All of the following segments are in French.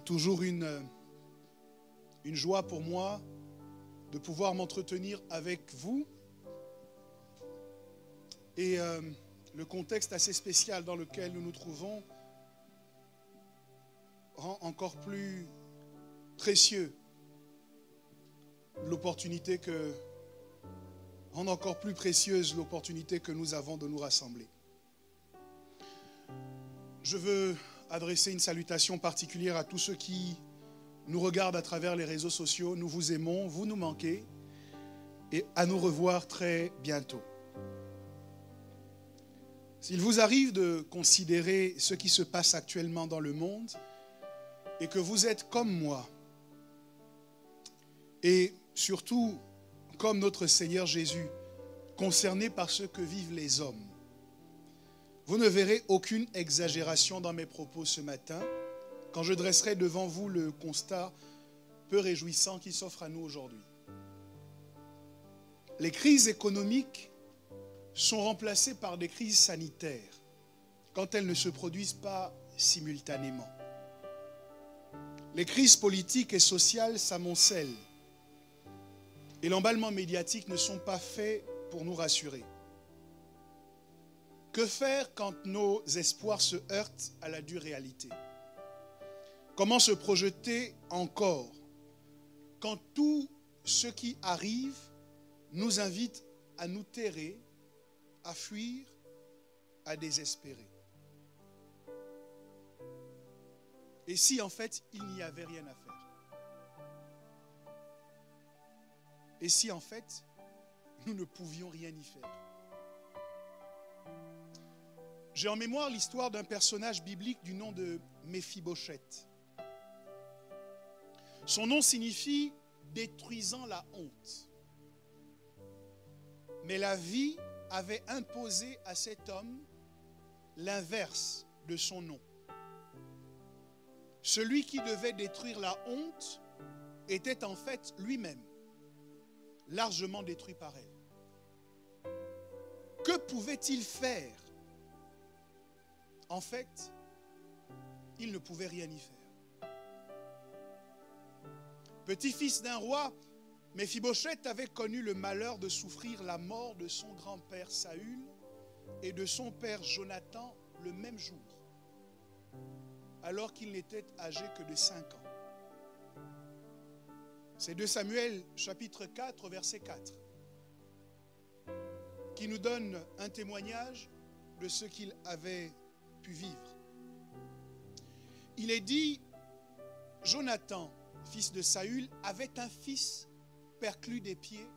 toujours une joie pour moi de pouvoir m'entretenir avec vous. Et le contexte assez spécial dans lequel nous nous trouvons rend encore plus précieux l'opportunité rend encore plus précieuse l'opportunité que nous avons de nous rassembler. Je veux adresser une salutation particulière à tous ceux qui nous regardent à travers les réseaux sociaux. Nous vous aimons, vous nous manquez, et à nous revoir très bientôt. S'il vous arrive de considérer ce qui se passe actuellement dans le monde et que vous êtes comme moi, et surtout comme notre Seigneur Jésus, concerné par ce que vivent les hommes, vous ne verrez aucune exagération dans mes propos ce matin quand je dresserai devant vous le constat peu réjouissant qui s'offre à nous aujourd'hui. Les crises économiques sont remplacées par des crises sanitaires quand elles ne se produisent pas simultanément. Les crises politiques et sociales s'amoncellent et l'emballement médiatique ne sont pas faits pour nous rassurer. Que faire quand nos espoirs se heurtent à la dure réalité? Comment se projeter encore quand tout ce qui arrive nous invite à nous terrer, à fuir, à désespérer? Et si en fait il n'y avait rien à faire? Et si en fait nous ne pouvions rien y faire? J'ai en mémoire l'histoire d'un personnage biblique du nom de Méphibosheth. Son nom signifie « détruisant la honte ». Mais la vie avait imposé à cet homme l'inverse de son nom. Celui qui devait détruire la honte était en fait lui-même, largement détruit par elle. Que pouvait-il faire? En fait, il ne pouvait rien y faire. Petit-fils d'un roi, Méphibosheth avait connu le malheur de souffrir la mort de son grand-père Saül et de son père Jonathan le même jour, alors qu'il n'était âgé que de 5 ans. C'est 2 Samuel chapitre 4, verset 4, qui nous donne un témoignage de ce qu'il avait pu vivre. Il est dit, Jonathan, fils de Saül, avait un fils perclus des pieds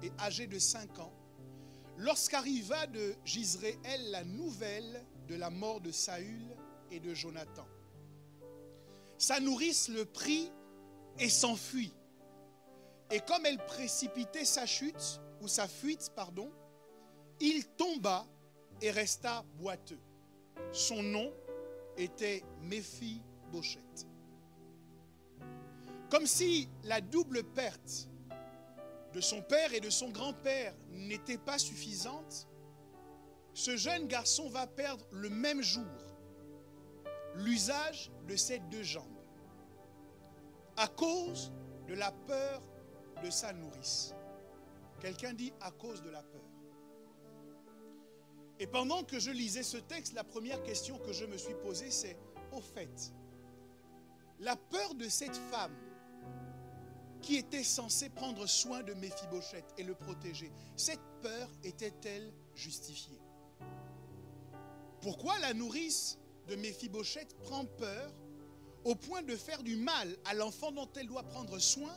et âgé de 5 ans, lorsqu'arriva de Jizréel la nouvelle de la mort de Saül et de Jonathan. Sa nourrice le prit et s'enfuit. Et comme elle précipitait sa fuite, il tomba et resta boiteux. Son nom était Méphibosheth. Comme si la double perte de son père et de son grand-père n'était pas suffisante, ce jeune garçon va perdre le même jour l'usage de ses 2 jambes à cause de la peur de sa nourrice. Quelqu'un dit à cause de la peur. Et pendant que je lisais ce texte, la première question que je me suis posée, c'est au fait, la peur de cette femme qui était censée prendre soin de Méphibosheth et le protéger, cette peur était-elle justifiée? Pourquoi la nourrice de Méphibosheth prend peur au point de faire du mal à l'enfant dont elle doit prendre soin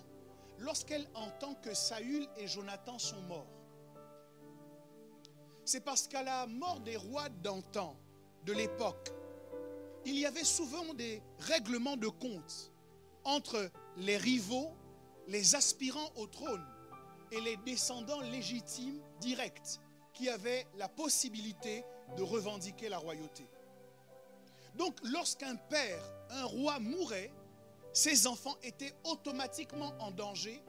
lorsqu'elle entend que Saül et Jonathan sont morts? C'est parce qu'à la mort des rois d'antan, de l'époque, il y avait souvent des règlements de compte entre les rivaux, les aspirants au trône et les descendants légitimes directs qui avaient la possibilité de revendiquer la royauté. Donc lorsqu'un père, un roi mourait, ses enfants étaient automatiquement en danger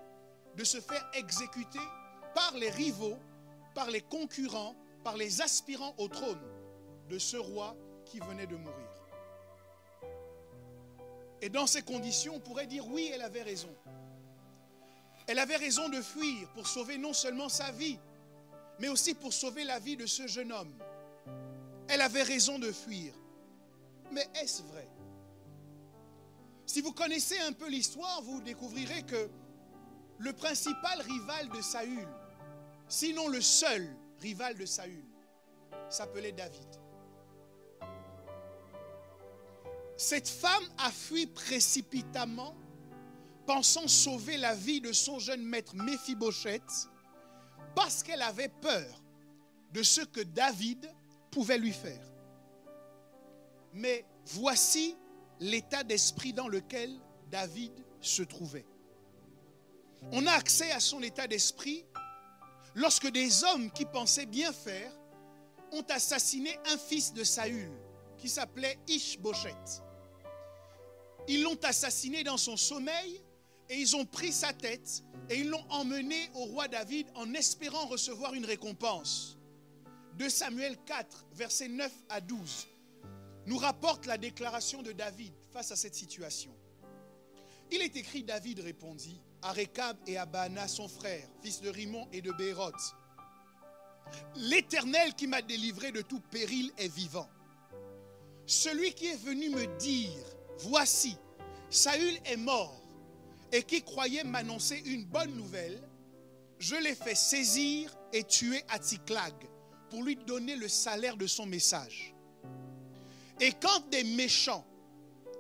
de se faire exécuter par les rivaux, par les concurrents, par les aspirants au trône de ce roi qui venait de mourir. Et dans ces conditions, on pourrait dire oui, elle avait raison. Elle avait raison de fuir pour sauver non seulement sa vie, mais aussi pour sauver la vie de ce jeune homme. Elle avait raison de fuir. Mais est-ce vrai? Si vous connaissez un peu l'histoire, vous découvrirez que le principal rival de Saül, sinon le seul rival de Saül, s'appelait David. Cette femme a fui précipitamment, pensant sauver la vie de son jeune maître Méphibosheth, parce qu'elle avait peur de ce que David pouvait lui faire. Mais voici l'état d'esprit dans lequel David se trouvait. On a accès à son état d'esprit lorsque des hommes qui pensaient bien faire ont assassiné un fils de Saül qui s'appelait Ish-Bosheth. Ils l'ont assassiné dans son sommeil et ils ont pris sa tête et ils l'ont emmené au roi David en espérant recevoir une récompense. 2 Samuel 4, versets 9 à 12, nous rapporte la déclaration de David face à cette situation. Il est écrit, David répondit à Récab et à Baana, son frère, fils de Rimon et de Béroth. L'Éternel qui m'a délivré de tout péril est vivant. Celui qui est venu me dire, voici, Saül est mort, et qui croyait m'annoncer une bonne nouvelle, je l'ai fait saisir et tuer à Tsiklag pour lui donner le salaire de son message. Et quand des méchants,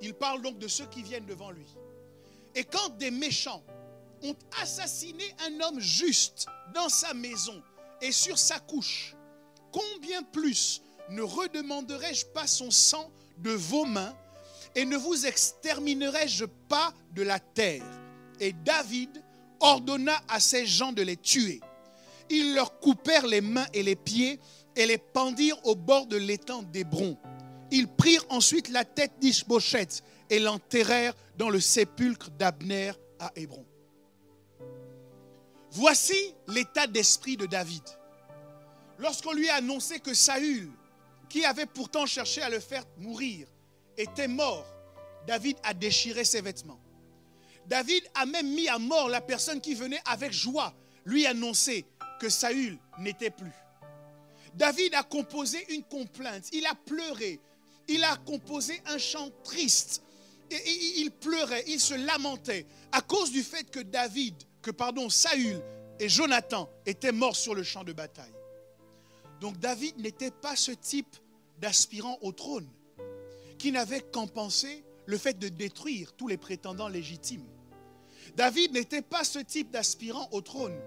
il parle donc de ceux qui viennent devant lui, et quand des méchants ont assassiné un homme juste dans sa maison et sur sa couche, combien plus ne redemanderai-je pas son sang de vos mains et ne vous exterminerai-je pas de la terre? Et David ordonna à ses gens de les tuer. Ils leur coupèrent les mains et les pieds et les pendirent au bord de l'étang d'Hébron. Ils prirent ensuite la tête d'Ish-Bosheth et l'enterrèrent dans le sépulcre d'Abner à Hébron. Voici l'état d'esprit de David. Lorsqu'on lui a annoncé que Saül, qui avait pourtant cherché à le faire mourir, était mort, David a déchiré ses vêtements. David a même mis à mort la personne qui venait avec joie lui annoncer que Saül n'était plus. David a composé une complainte, il a pleuré, il a composé un chant triste. Et il pleurait, il se lamentait à cause du fait que Saül et Jonathan étaient morts sur le champ de bataille. Donc David n'était pas ce type d'aspirant au trône qui n'avait qu'en penser le fait de détruire tous les prétendants légitimes. David n'était pas ce type d'aspirant au trône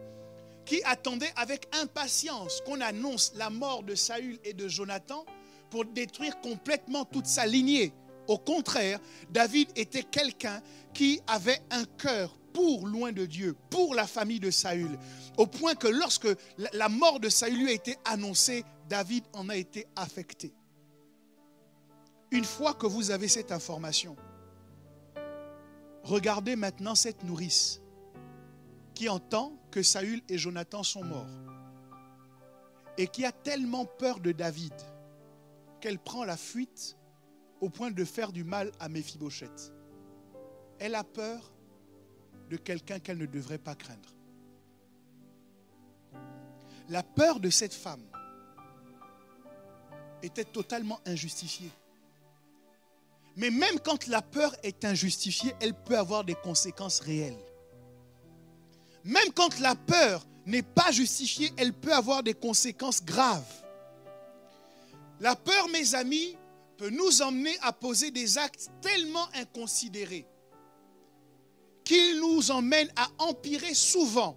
qui attendait avec impatience qu'on annonce la mort de Saül et de Jonathan pour détruire complètement toute sa lignée. Au contraire, David était quelqu'un qui avait un cœur pour loin de Dieu, pour la famille de Saül, au point que lorsque la mort de Saül lui a été annoncée, David en a été affecté. Une fois que vous avez cette information, regardez maintenant cette nourrice qui entend que Saül et Jonathan sont morts et qui a tellement peur de David qu'elle prend la fuite au point de faire du mal à Méphibosheth. Elle a peur de quelqu'un qu'elle ne devrait pas craindre. La peur de cette femme était totalement injustifiée. Mais même quand la peur est injustifiée, elle peut avoir des conséquences réelles. Même quand la peur n'est pas justifiée, elle peut avoir des conséquences graves. La peur, mes amis, peut nous emmener à poser des actes tellement inconsidérés qu'il nous emmène à empirer souvent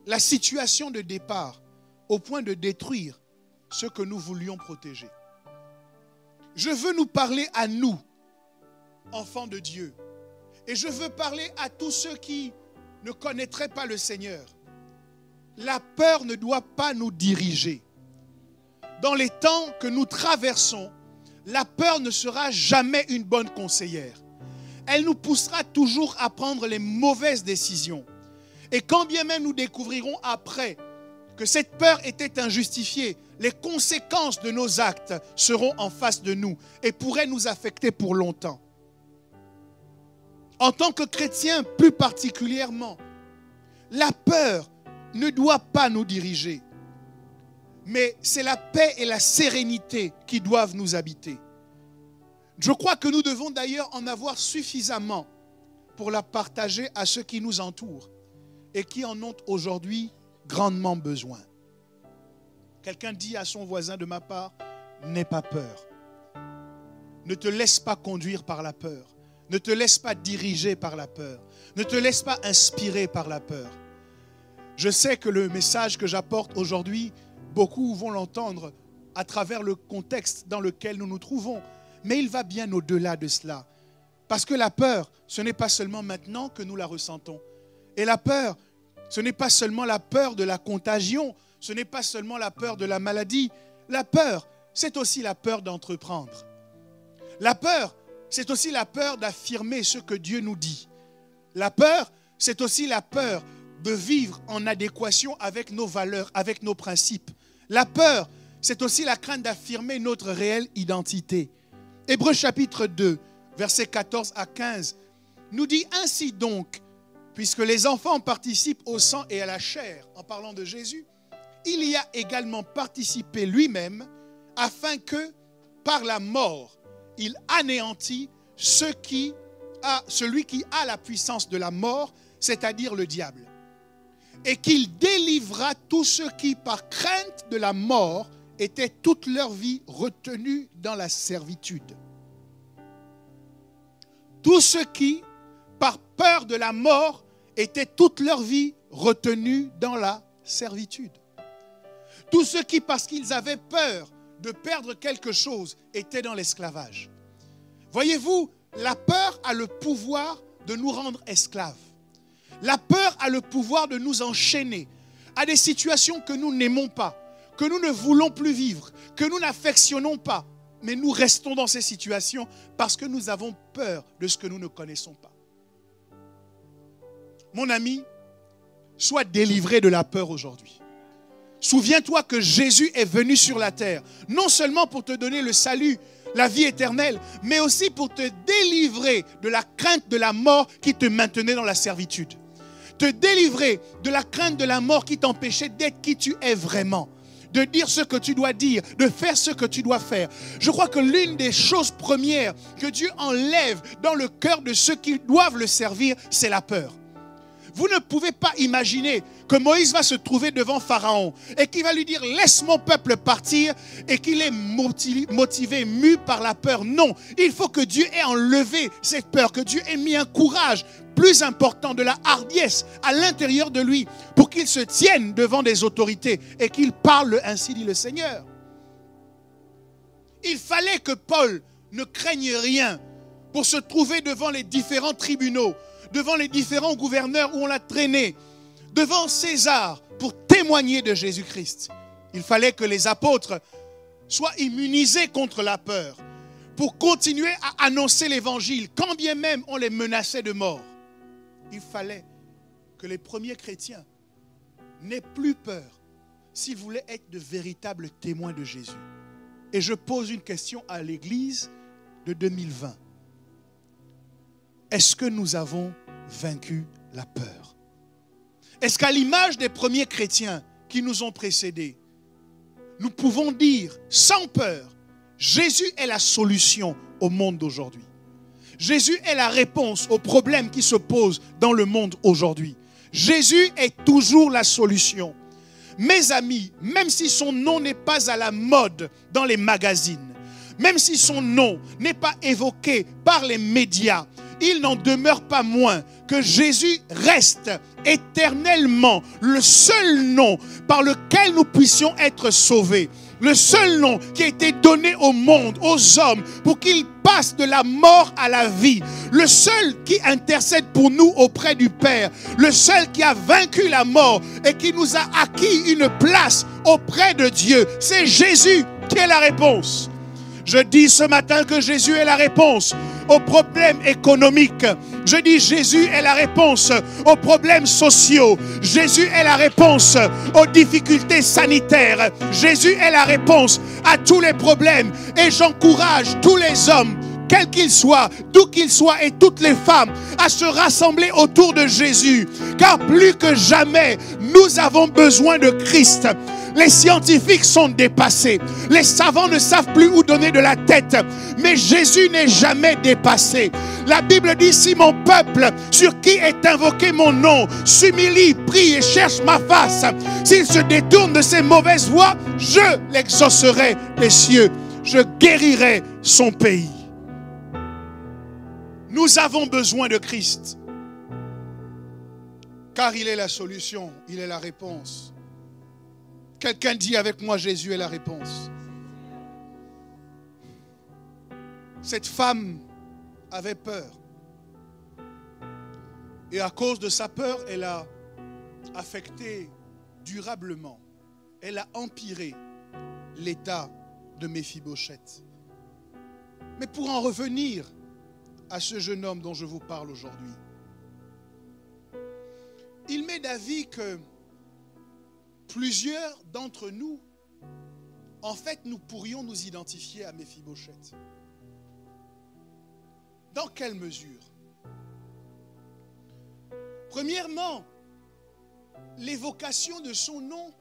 la situation de départ au point de détruire ce que nous voulions protéger. Je veux nous parler à nous, enfants de Dieu, et je veux parler à tous ceux qui ne connaîtraient pas le Seigneur. La peur ne doit pas nous diriger. Dans les temps que nous traversons, la peur ne sera jamais une bonne conseillère. Elle nous poussera toujours à prendre les mauvaises décisions. Et quand bien même nous découvrirons après que cette peur était injustifiée, les conséquences de nos actes seront en face de nous et pourraient nous affecter pour longtemps. En tant que chrétiens, plus particulièrement, la peur ne doit pas nous diriger. Mais c'est la paix et la sérénité qui doivent nous habiter. Je crois que nous devons d'ailleurs en avoir suffisamment pour la partager à ceux qui nous entourent et qui en ont aujourd'hui grandement besoin. Quelqu'un dit à son voisin de ma part, n'aie pas peur. Ne te laisse pas conduire par la peur. Ne te laisse pas diriger par la peur. Ne te laisse pas inspirer par la peur. Je sais que le message que j'apporte aujourd'hui, beaucoup vont l'entendre à travers le contexte dans lequel nous nous trouvons. Mais il va bien au-delà de cela. Parce que la peur, ce n'est pas seulement maintenant que nous la ressentons. Et la peur, ce n'est pas seulement la peur de la contagion, ce n'est pas seulement la peur de la maladie. La peur, c'est aussi la peur d'entreprendre. La peur, c'est aussi la peur d'affirmer ce que Dieu nous dit. La peur, c'est aussi la peur de vivre en adéquation avec nos valeurs, avec nos principes. La peur, c'est aussi la crainte d'affirmer notre réelle identité. Hébreux chapitre 2, versets 14 à 15, nous dit ainsi donc, puisque les enfants participent au sang et à la chair, en parlant de Jésus, il y a également participé lui-même, afin que, par la mort, il anéantit celui qui a la puissance de la mort, c'est-à-dire le diable. Et qu'il délivra tous ceux qui, par crainte de la mort, étaient toute leur vie retenus dans la servitude. Tous ceux qui, par peur de la mort, étaient toute leur vie retenus dans la servitude. Tous ceux qui, parce qu'ils avaient peur de perdre quelque chose, étaient dans l'esclavage. Voyez-vous, la peur a le pouvoir de nous rendre esclaves. La peur a le pouvoir de nous enchaîner à des situations que nous n'aimons pas, que nous ne voulons plus vivre, que nous n'affectionnons pas. Mais nous restons dans ces situations parce que nous avons peur de ce que nous ne connaissons pas. Mon ami, sois délivré de la peur aujourd'hui. Souviens-toi que Jésus est venu sur la terre, non seulement pour te donner le salut, la vie éternelle, mais aussi pour te délivrer de la crainte de la mort qui te maintenait dans la servitude. Te délivrer de la crainte de la mort qui t'empêchait d'être qui tu es vraiment. De dire ce que tu dois dire, de faire ce que tu dois faire. Je crois que l'une des choses premières que Dieu enlève dans le cœur de ceux qui doivent le servir, c'est la peur. Vous ne pouvez pas imaginer que Moïse va se trouver devant Pharaon et qu'il va lui dire « Laisse mon peuple partir » et qu'il est motivé, mu par la peur. Non, il faut que Dieu ait enlevé cette peur, que Dieu ait mis un courage plus important, de la hardiesse à l'intérieur de lui pour qu'il se tienne devant des autorités et qu'il parle, ainsi dit le Seigneur. Il fallait que Paul ne craigne rien pour se trouver devant les différents tribunaux, devant les différents gouverneurs où on l'a traîné, devant César pour témoigner de Jésus-Christ. Il fallait que les apôtres soient immunisés contre la peur pour continuer à annoncer l'évangile, quand bien même on les menaçait de mort. Il fallait que les premiers chrétiens n'aient plus peur s'ils voulaient être de véritables témoins de Jésus. Et je pose une question à l'Église de 2020. Est-ce que nous avons vaincu la peur? Est-ce qu'à l'image des premiers chrétiens qui nous ont précédés, nous pouvons dire sans peur, Jésus est la solution au monde d'aujourd'hui. Jésus est la réponse aux problèmes qui se posent dans le monde aujourd'hui. Jésus est toujours la solution. Mes amis, même si son nom n'est pas à la mode dans les magazines, même si son nom n'est pas évoqué par les médias, il n'en demeure pas moins que Jésus reste éternellement le seul nom par lequel nous puissions être sauvés. Le seul nom qui a été donné au monde, aux hommes, pour qu'ils passent de la mort à la vie. Le seul qui intercède pour nous auprès du Père. Le seul qui a vaincu la mort et qui nous a acquis une place auprès de Dieu. C'est Jésus qui est la réponse. Je dis ce matin que Jésus est la réponse aux problèmes économiques. Je dis Jésus est la réponse aux problèmes sociaux. Jésus est la réponse aux difficultés sanitaires. Jésus est la réponse à tous les problèmes. Et j'encourage tous les hommes, quel qu'il soit, d'où qu'il soit, et toutes les femmes à se rassembler autour de Jésus. Car plus que jamais, nous avons besoin de Christ. Les scientifiques sont dépassés. Les savants ne savent plus où donner de la tête. Mais Jésus n'est jamais dépassé. La Bible dit, si mon peuple, sur qui est invoqué mon nom, s'humilie, prie et cherche ma face, s'il se détourne de ses mauvaises voies, je l'exaucerai des cieux. Je guérirai son pays. Nous avons besoin de Christ. Car il est la solution, il est la réponse. Quelqu'un dit avec moi, Jésus est la réponse. Cette femme avait peur. Et à cause de sa peur, elle a affecté durablement. Elle a empiré l'état de Méphibosheth. Mais pour en revenir à ce jeune homme dont je vous parle aujourd'hui, il m'est d'avis que plusieurs d'entre nous, en fait, nous pourrions nous identifier à Méphibosheth. Dans quelle mesure? Premièrement, l'évocation de son nom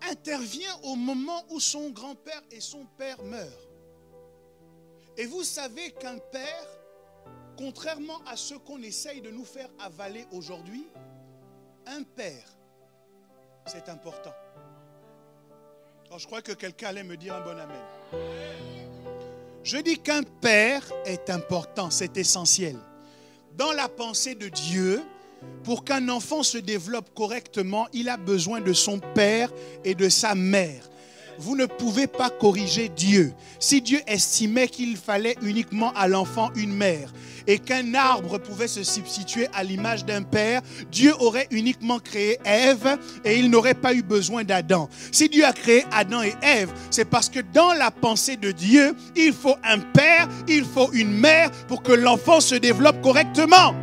intervient au moment où son grand-père et son père meurent. Et vous savez qu'un père, contrairement à ce qu'on essaye de nous faire avaler aujourd'hui, un père, c'est important. Alors, je crois que quelqu'un allait me dire un bon amen. Je dis qu'un père est important, c'est essentiel. Dans la pensée de Dieu, pour qu'un enfant se développe correctement, il a besoin de son père et de sa mère. Vous ne pouvez pas corriger Dieu. Si Dieu estimait qu'il fallait uniquement à l'enfant une mère et qu'un arbre pouvait se substituer à l'image d'un père, Dieu aurait uniquement créé Ève et il n'aurait pas eu besoin d'Adam. Si Dieu a créé Adam et Ève, c'est parce que dans la pensée de Dieu, il faut un père, il faut une mère pour que l'enfant se développe correctement.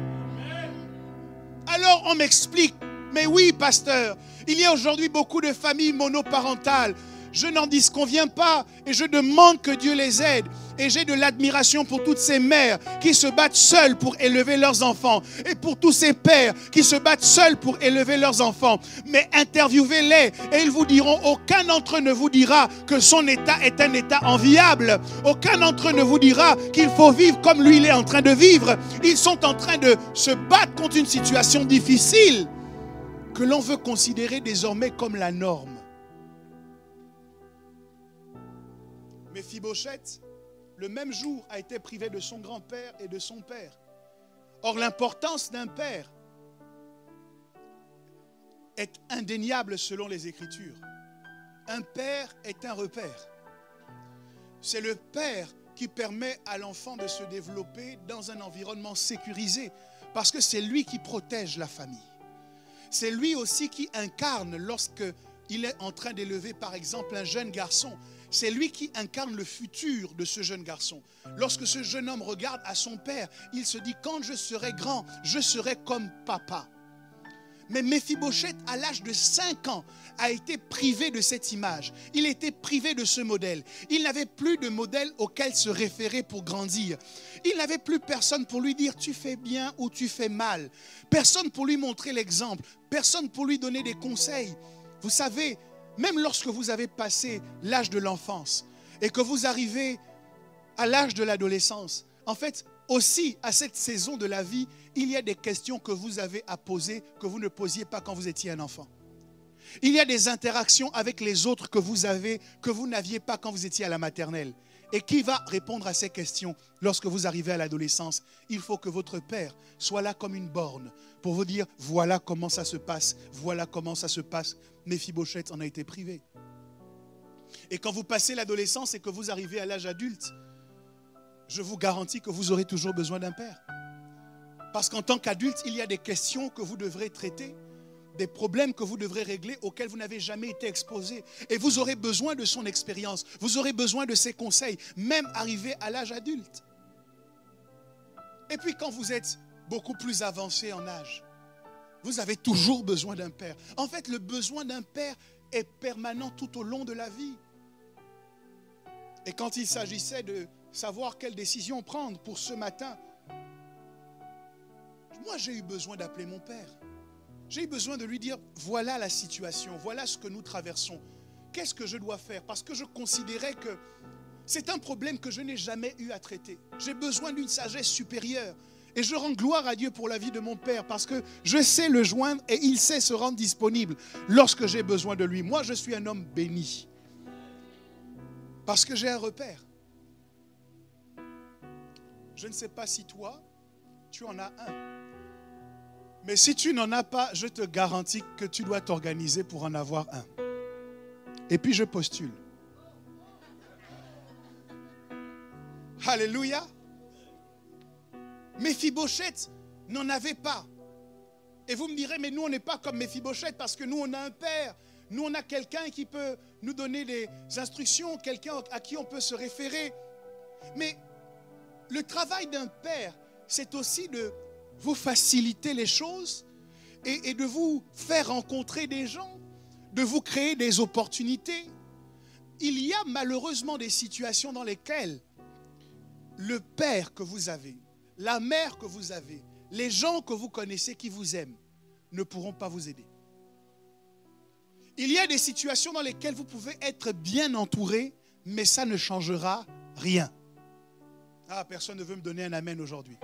Alors on m'explique, mais oui pasteur, il y a aujourd'hui beaucoup de familles monoparentales. Je n'en disconviens pas et je demande que Dieu les aide. Et j'ai de l'admiration pour toutes ces mères qui se battent seules pour élever leurs enfants. Et pour tous ces pères qui se battent seuls pour élever leurs enfants. Mais interviewez-les et ils vous diront, aucun d'entre eux ne vous dira que son état est un état enviable. Aucun d'entre eux ne vous dira qu'il faut vivre comme lui il est en train de vivre. Ils sont en train de se battre contre une situation difficile que l'on veut considérer désormais comme la norme. Méphibosheth, le même jour, a été privé de son grand-père et de son père. Or, l'importance d'un père est indéniable selon les Écritures. Un père est un repère. C'est le père qui permet à l'enfant de se développer dans un environnement sécurisé, parce que c'est lui qui protège la famille. C'est lui aussi qui incarne lorsqu'il est en train d'élever, par exemple, un jeune garçon. C'est lui qui incarne le futur de ce jeune garçon. Lorsque ce jeune homme regarde à son père, il se dit, quand je serai grand, je serai comme papa. Mais Méphibosheth, à l'âge de 5 ans, a été privé de cette image. Il était privé de ce modèle. Il n'avait plus de modèle auquel se référer pour grandir. Il n'avait plus personne pour lui dire, tu fais bien ou tu fais mal. Personne pour lui montrer l'exemple. Personne pour lui donner des conseils. Vous savez, même lorsque vous avez passé l'âge de l'enfance et que vous arrivez à l'âge de l'adolescence, en fait, aussi à cette saison de la vie, il y a des questions que vous avez à poser que vous ne posiez pas quand vous étiez un enfant. Il y a des interactions avec les autres que vous avez, que vous n'aviez pas quand vous étiez à la maternelle. Et qui va répondre à ces questions lorsque vous arrivez à l'adolescence? Il faut que votre père soit là comme une borne pour vous dire, voilà comment ça se passe, voilà comment ça se passe. Méphibosheth en a été privé. Et quand vous passez l'adolescence et que vous arrivez à l'âge adulte, je vous garantis que vous aurez toujours besoin d'un père. Parce qu'en tant qu'adulte, il y a des questions que vous devrez traiter, des problèmes que vous devrez régler auxquels vous n'avez jamais été exposé. Et vous aurez besoin de son expérience, vous aurez besoin de ses conseils, même arrivé à l'âge adulte. Et puis quand vous êtes beaucoup plus avancé en âge, vous avez toujours besoin d'un père. En fait, le besoin d'un père est permanent tout au long de la vie. Et quand il s'agissait de savoir quelle décision prendre pour ce matin, moi j'ai eu besoin d'appeler mon père. J'ai eu besoin de lui dire, voilà la situation, voilà ce que nous traversons. Qu'est-ce que je dois faire? Parce que je considérais que c'est un problème que je n'ai jamais eu à traiter. J'ai besoin d'une sagesse supérieure. Et je rends gloire à Dieu pour la vie de mon père parce que je sais le joindre et il sait se rendre disponible lorsque j'ai besoin de lui. Moi, je suis un homme béni parce que j'ai un repère. Je ne sais pas si toi, tu en as un. Mais si tu n'en as pas, je te garantis que tu dois t'organiser pour en avoir un. Et puis je postule. Alléluia. Méphibosheth n'en avait pas. Et vous me direz, mais nous on n'est pas comme Méphibosheth parce que nous on a un père. Nous on a quelqu'un qui peut nous donner des instructions, quelqu'un à qui on peut se référer. Mais le travail d'un père, c'est aussi de vous faciliter les choses et de vous faire rencontrer des gens, de vous créer des opportunités. Il y a malheureusement des situations dans lesquelles le père que vous avez, la mère que vous avez, les gens que vous connaissez qui vous aiment, ne pourront pas vous aider. Il y a des situations dans lesquelles vous pouvez être bien entouré, mais ça ne changera rien. Ah, personne ne veut me donner un amen aujourd'hui.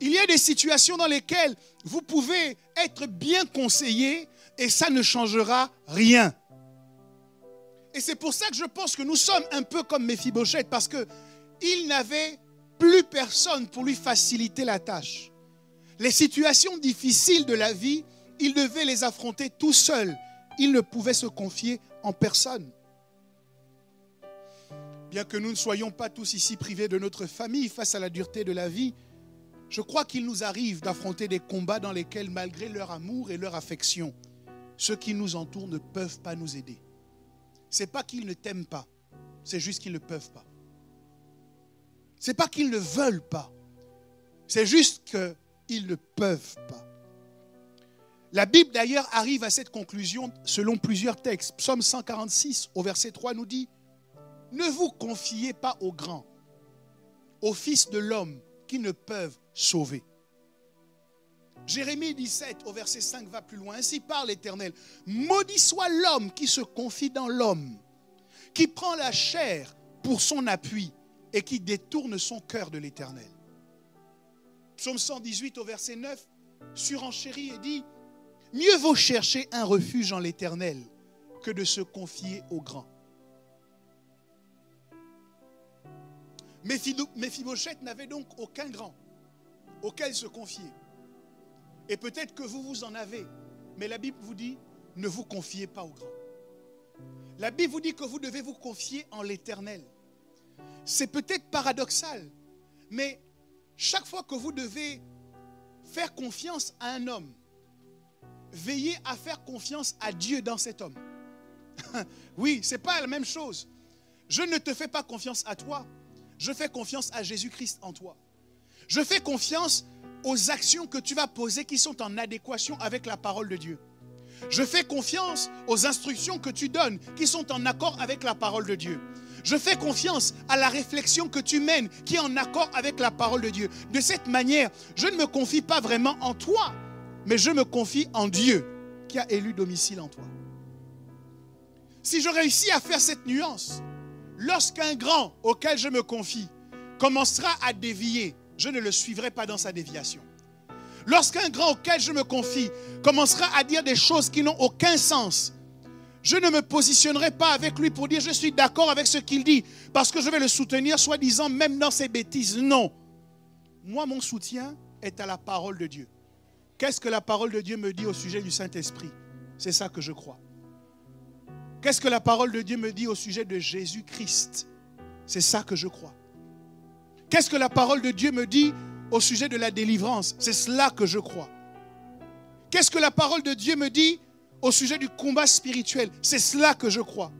Il y a des situations dans lesquelles vous pouvez être bien conseillé et ça ne changera rien. Et c'est pour ça que je pense que nous sommes un peu comme Méphibosheth parce qu'il n'avait plus personne pour lui faciliter la tâche. Les situations difficiles de la vie, il devait les affronter tout seul. Il ne pouvait se confier en personne. Bien que nous ne soyons pas tous ici privés de notre famille face à la dureté de la vie, je crois qu'il nous arrive d'affronter des combats dans lesquels, malgré leur amour et leur affection, ceux qui nous entourent ne peuvent pas nous aider. Ce n'est pas qu'ils ne t'aiment pas, c'est juste qu'ils ne peuvent pas. Ce n'est pas qu'ils ne veulent pas, c'est juste qu'ils ne peuvent pas. La Bible d'ailleurs arrive à cette conclusion selon plusieurs textes. Psaume 146 au verset 3 nous dit « Ne vous confiez pas aux grands, aux fils de l'homme qui ne peuvent sauver. » Jérémie 17 au verset 5 va plus loin. Ainsi parle l'Éternel. Maudit soit l'homme qui se confie dans l'homme, qui prend la chair pour son appui et qui détourne son cœur de l'Éternel. Psaume 118 au verset 9 surenchérit et dit « Mieux vaut chercher un refuge en l'Éternel que de se confier aux grands. » Méphibosheth n'avait donc aucun grand auquel se confier. Et peut-être que vous en avez, mais la Bible vous dit, ne vous confiez pas aux grands. La Bible vous dit que vous devez vous confier en l'Éternel. C'est peut-être paradoxal, mais chaque fois que vous devez faire confiance à un homme, veillez à faire confiance à Dieu dans cet homme. Oui, ce n'est pas la même chose. Je ne te fais pas confiance à toi, je fais confiance à Jésus-Christ en toi. Je fais confiance aux actions que tu vas poser qui sont en adéquation avec la parole de Dieu. Je fais confiance aux instructions que tu donnes qui sont en accord avec la parole de Dieu. Je fais confiance à la réflexion que tu mènes qui est en accord avec la parole de Dieu. De cette manière, je ne me confie pas vraiment en toi, mais je me confie en Dieu qui a élu domicile en toi. Si je réussis à faire cette nuance, lorsqu'un grand auquel je me confie commencera à dévier, je ne le suivrai pas dans sa déviation. Lorsqu'un grand auquel je me confie commencera à dire des choses qui n'ont aucun sens, je ne me positionnerai pas avec lui pour dire je suis d'accord avec ce qu'il dit parce que je vais le soutenir soi-disant même dans ses bêtises. Non. Moi, mon soutien est à la parole de Dieu. Qu'est-ce que la parole de Dieu me dit au sujet du Saint-Esprit? C'est ça que je crois. Qu'est-ce que la parole de Dieu me dit au sujet de Jésus-Christ? C'est ça que je crois. Qu'est-ce que la parole de Dieu me dit au sujet de la délivrance? C'est cela que je crois. Qu'est-ce que la parole de Dieu me dit au sujet du combat spirituel? C'est cela que je crois.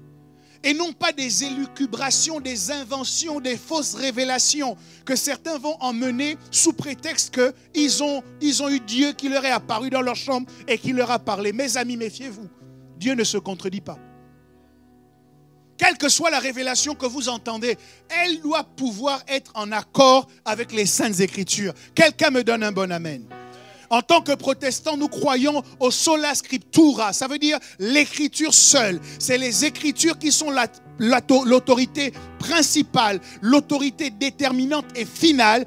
Et non pas des élucubrations, des inventions, des fausses révélations que certains vont emmener sous prétexte qu'ils ont eu Dieu qui leur est apparu dans leur chambre et qui leur a parlé. Mes amis, méfiez-vous. Dieu ne se contredit pas. quelle que soit la révélation que vous entendez, elle doit pouvoir être en accord avec les Saintes Écritures. Quelqu'un me donne un bon amen. En tant que protestants, nous croyons au sola scriptura. Ça veut dire l'écriture seule. C'est les Écritures qui sont l'autorité principale, l'autorité déterminante et finale,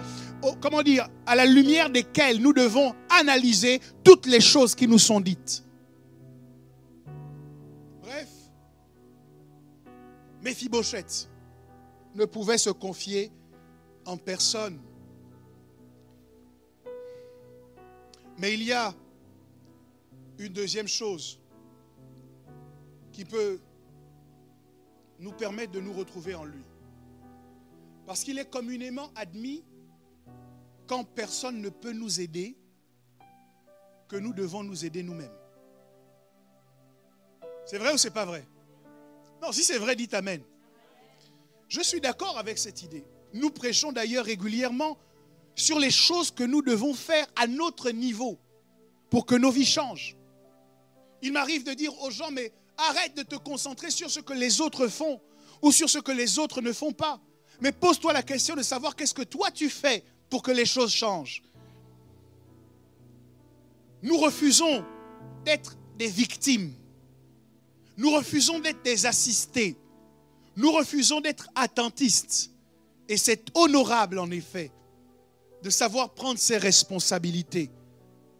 comment dire, à la lumière desquelles nous devons analyser toutes les choses qui nous sont dites. Bref, Méphibosheth ne pouvait se confier en personne. Mais il y a une deuxième chose qui peut nous permettre de nous retrouver en lui. Parce qu'il est communément admis, quand personne ne peut nous aider, que nous devons nous aider nous-mêmes. C'est vrai ou c'est pas vrai? Non, si c'est vrai, dites Amen. Je suis d'accord avec cette idée. Nous prêchons d'ailleurs régulièrement sur les choses que nous devons faire à notre niveau pour que nos vies changent. Il m'arrive de dire aux gens, mais arrête de te concentrer sur ce que les autres font ou sur ce que les autres ne font pas. Mais pose-toi la question de savoir qu'est-ce que toi tu fais pour que les choses changent. Nous refusons d'être des victimes. Nous refusons d'être des assistés. Nous refusons d'être attentistes. Et c'est honorable en effet de savoir prendre ses responsabilités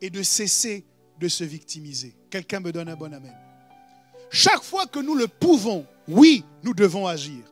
et de cesser de se victimiser. Quelqu'un me donne un bon amen. Chaque fois que nous le pouvons, oui, nous devons agir.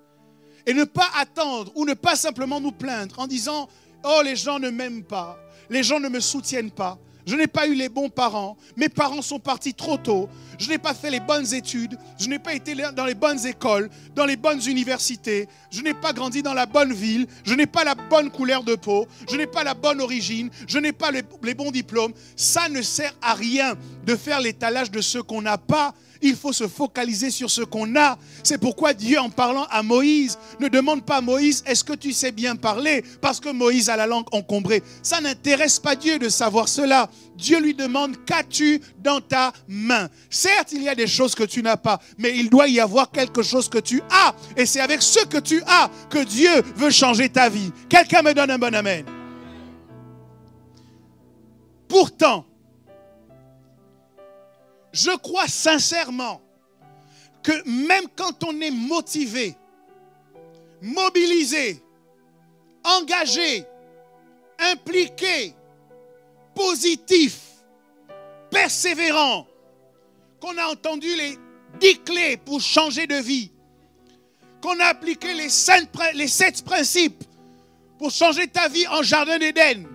Et ne pas attendre ou ne pas simplement nous plaindre en disant « Oh, les gens ne m'aiment pas, les gens ne me soutiennent pas, je n'ai pas eu les bons parents, mes parents sont partis trop tôt, je n'ai pas fait les bonnes études, je n'ai pas été dans les bonnes écoles, dans les bonnes universités, je n'ai pas grandi dans la bonne ville, je n'ai pas la bonne couleur de peau, je n'ai pas la bonne origine, je n'ai pas les bons diplômes. » Ça ne sert à rien de faire l'étalage de ce qu'on n'a pas. Il faut se focaliser sur ce qu'on a. C'est pourquoi Dieu, en parlant à Moïse, ne demande pas à Moïse, est-ce que tu sais bien parler? Parce que Moïse a la langue encombrée. Ça n'intéresse pas Dieu de savoir cela. Dieu lui demande, qu'as-tu dans ta main? Certes, il y a des choses que tu n'as pas, mais il doit y avoir quelque chose que tu as. Et c'est avec ce que tu as que Dieu veut changer ta vie. Quelqu'un me donne un bon amen. Pourtant, je crois sincèrement que même quand on est motivé, mobilisé, engagé, impliqué, positif, persévérant, qu'on a entendu les 10 clés pour changer de vie, qu'on a appliqué les 7 principes pour changer ta vie en jardin d'Éden,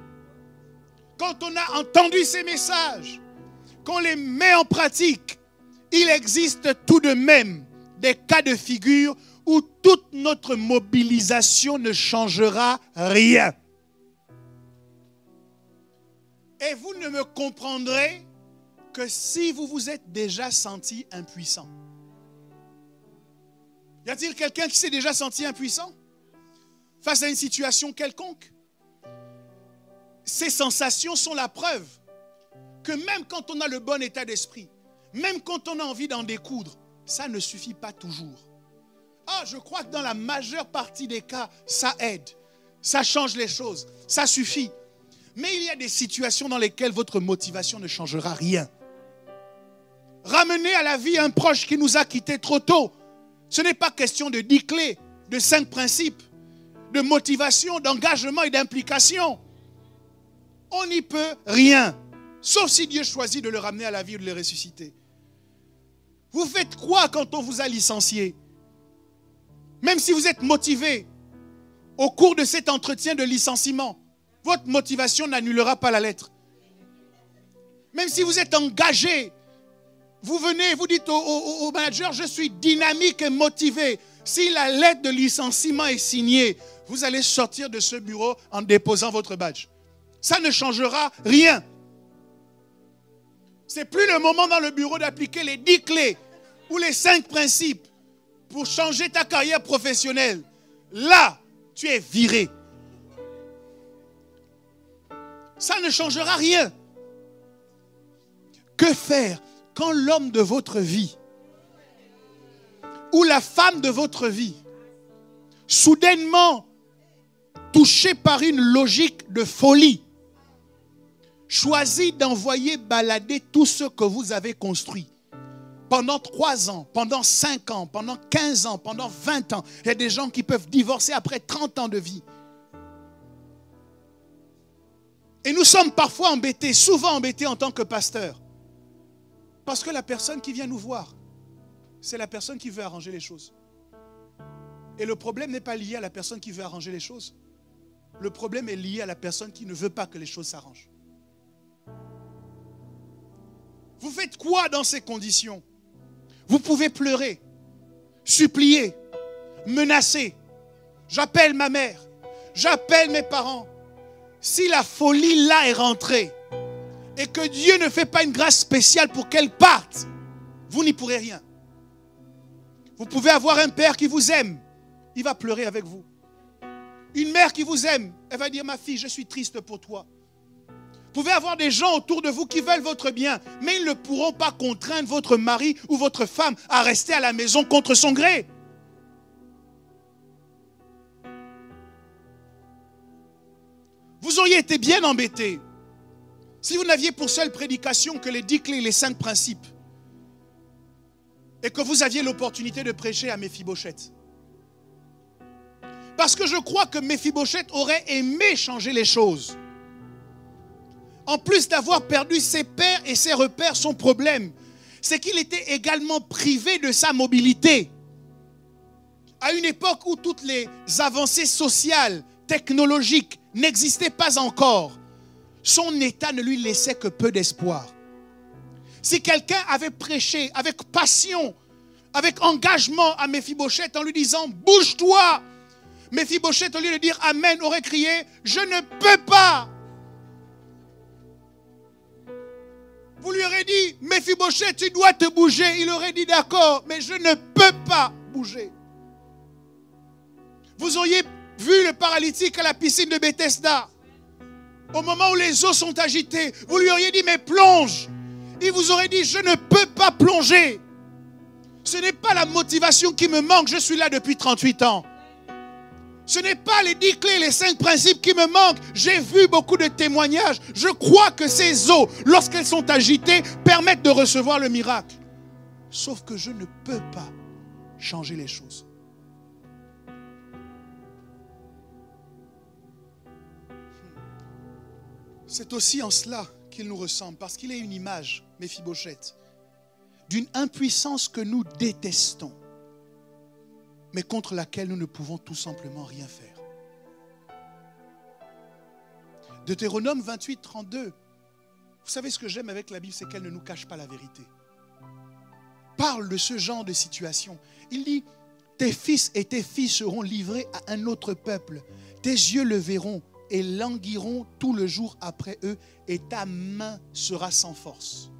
quand on a entendu ces messages, qu'on les met en pratique, il existe tout de même des cas de figure où toute notre mobilisation ne changera rien. Et vous ne me comprendrez que si vous vous êtes déjà senti impuissant. Y a-t-il quelqu'un qui s'est déjà senti impuissant face à une situation quelconque? Ces sensations sont la preuve que même quand on a le bon état d'esprit, même quand on a envie d'en découdre, ça ne suffit pas toujours. Ah, je crois que dans la majeure partie des cas, ça aide, ça change les choses, ça suffit. Mais il y a des situations dans lesquelles votre motivation ne changera rien. Ramener à la vie un proche qui nous a quittés trop tôt, ce n'est pas question de 10 clés, de 5 principes, de motivation, d'engagement et d'implication. On n'y peut rien. Sauf si Dieu choisit de le ramener à la vie ou de le ressusciter. Vous faites quoi quand on vous a licencié? Même si vous êtes motivé au cours de cet entretien de licenciement, votre motivation n'annulera pas la lettre. Même si vous êtes engagé, vous venez, vous dites au manager, je suis dynamique et motivé. Si la lettre de licenciement est signée, vous allez sortir de ce bureau en déposant votre badge. Ça ne changera rien. Ce n'est plus le moment dans le bureau d'appliquer les 10 clés ou les 5 principes pour changer ta carrière professionnelle. Là, tu es viré. Ça ne changera rien. Que faire quand l'homme de votre vie ou la femme de votre vie, soudainement touché par une logique de folie, choisit d'envoyer balader tout ce que vous avez construit. Pendant 3 ans, pendant 5 ans, pendant 15 ans, pendant 20 ans. Il y a des gens qui peuvent divorcer après 30 ans de vie. Et nous sommes parfois embêtés, souvent embêtés en tant que pasteur. Parce que la personne qui vient nous voir, c'est la personne qui veut arranger les choses. Et le problème n'est pas lié à la personne qui veut arranger les choses. Le problème est lié à la personne qui ne veut pas que les choses s'arrangent. Vous faites quoi dans ces conditions? Vous pouvez pleurer, supplier, menacer. J'appelle ma mère, j'appelle mes parents. Si la folie là est rentrée et que Dieu ne fait pas une grâce spéciale pour qu'elle parte, vous n'y pourrez rien. Vous pouvez avoir un père qui vous aime, il va pleurer avec vous. Une mère qui vous aime, elle va dire, ma fille, je suis triste pour toi. Vous pouvez avoir des gens autour de vous qui veulent votre bien, mais ils ne pourront pas contraindre votre mari ou votre femme à rester à la maison contre son gré. Vous auriez été bien embêté si vous n'aviez pour seule prédication que les 10 clés et les 5 principes et que vous aviez l'opportunité de prêcher à Méphibosheth. Parce que je crois que Méphibosheth aurait aimé changer les choses. En plus d'avoir perdu ses pères et ses repères, son problème, c'est qu'il était également privé de sa mobilité. À une époque où toutes les avancées sociales, technologiques n'existaient pas encore, son état ne lui laissait que peu d'espoir. Si quelqu'un avait prêché avec passion, avec engagement à Méphibosheth en lui disant « Bouge-toi », Méphibosheth, au lieu de dire « Amen », aurait crié « Je ne peux pas ». Vous lui aurez dit, Méphibosheth, tu dois te bouger. Il aurait dit, d'accord, mais je ne peux pas bouger. Vous auriez vu le paralytique à la piscine de Bethesda. Au moment où les eaux sont agitées, vous lui auriez dit, mais plonge. Il vous aurait dit, je ne peux pas plonger. Ce n'est pas la motivation qui me manque, je suis là depuis 38 ans. Ce n'est pas les 10 clés, les 5 principes qui me manquent. J'ai vu beaucoup de témoignages. Je crois que ces eaux, lorsqu'elles sont agitées, permettent de recevoir le miracle. Sauf que je ne peux pas changer les choses. C'est aussi en cela qu'il nous ressemble, parce qu'il est une image, Méphibosheth, d'une impuissance que nous détestons, mais contre laquelle nous ne pouvons tout simplement rien faire. Deutéronome 28, 32. Vous savez ce que j'aime avec la Bible, c'est qu'elle ne nous cache pas la vérité. Parle de ce genre de situation. Il dit, tes fils et tes filles seront livrés à un autre peuple. Tes yeux le verront et languiront tout le jour après eux et ta main sera sans force.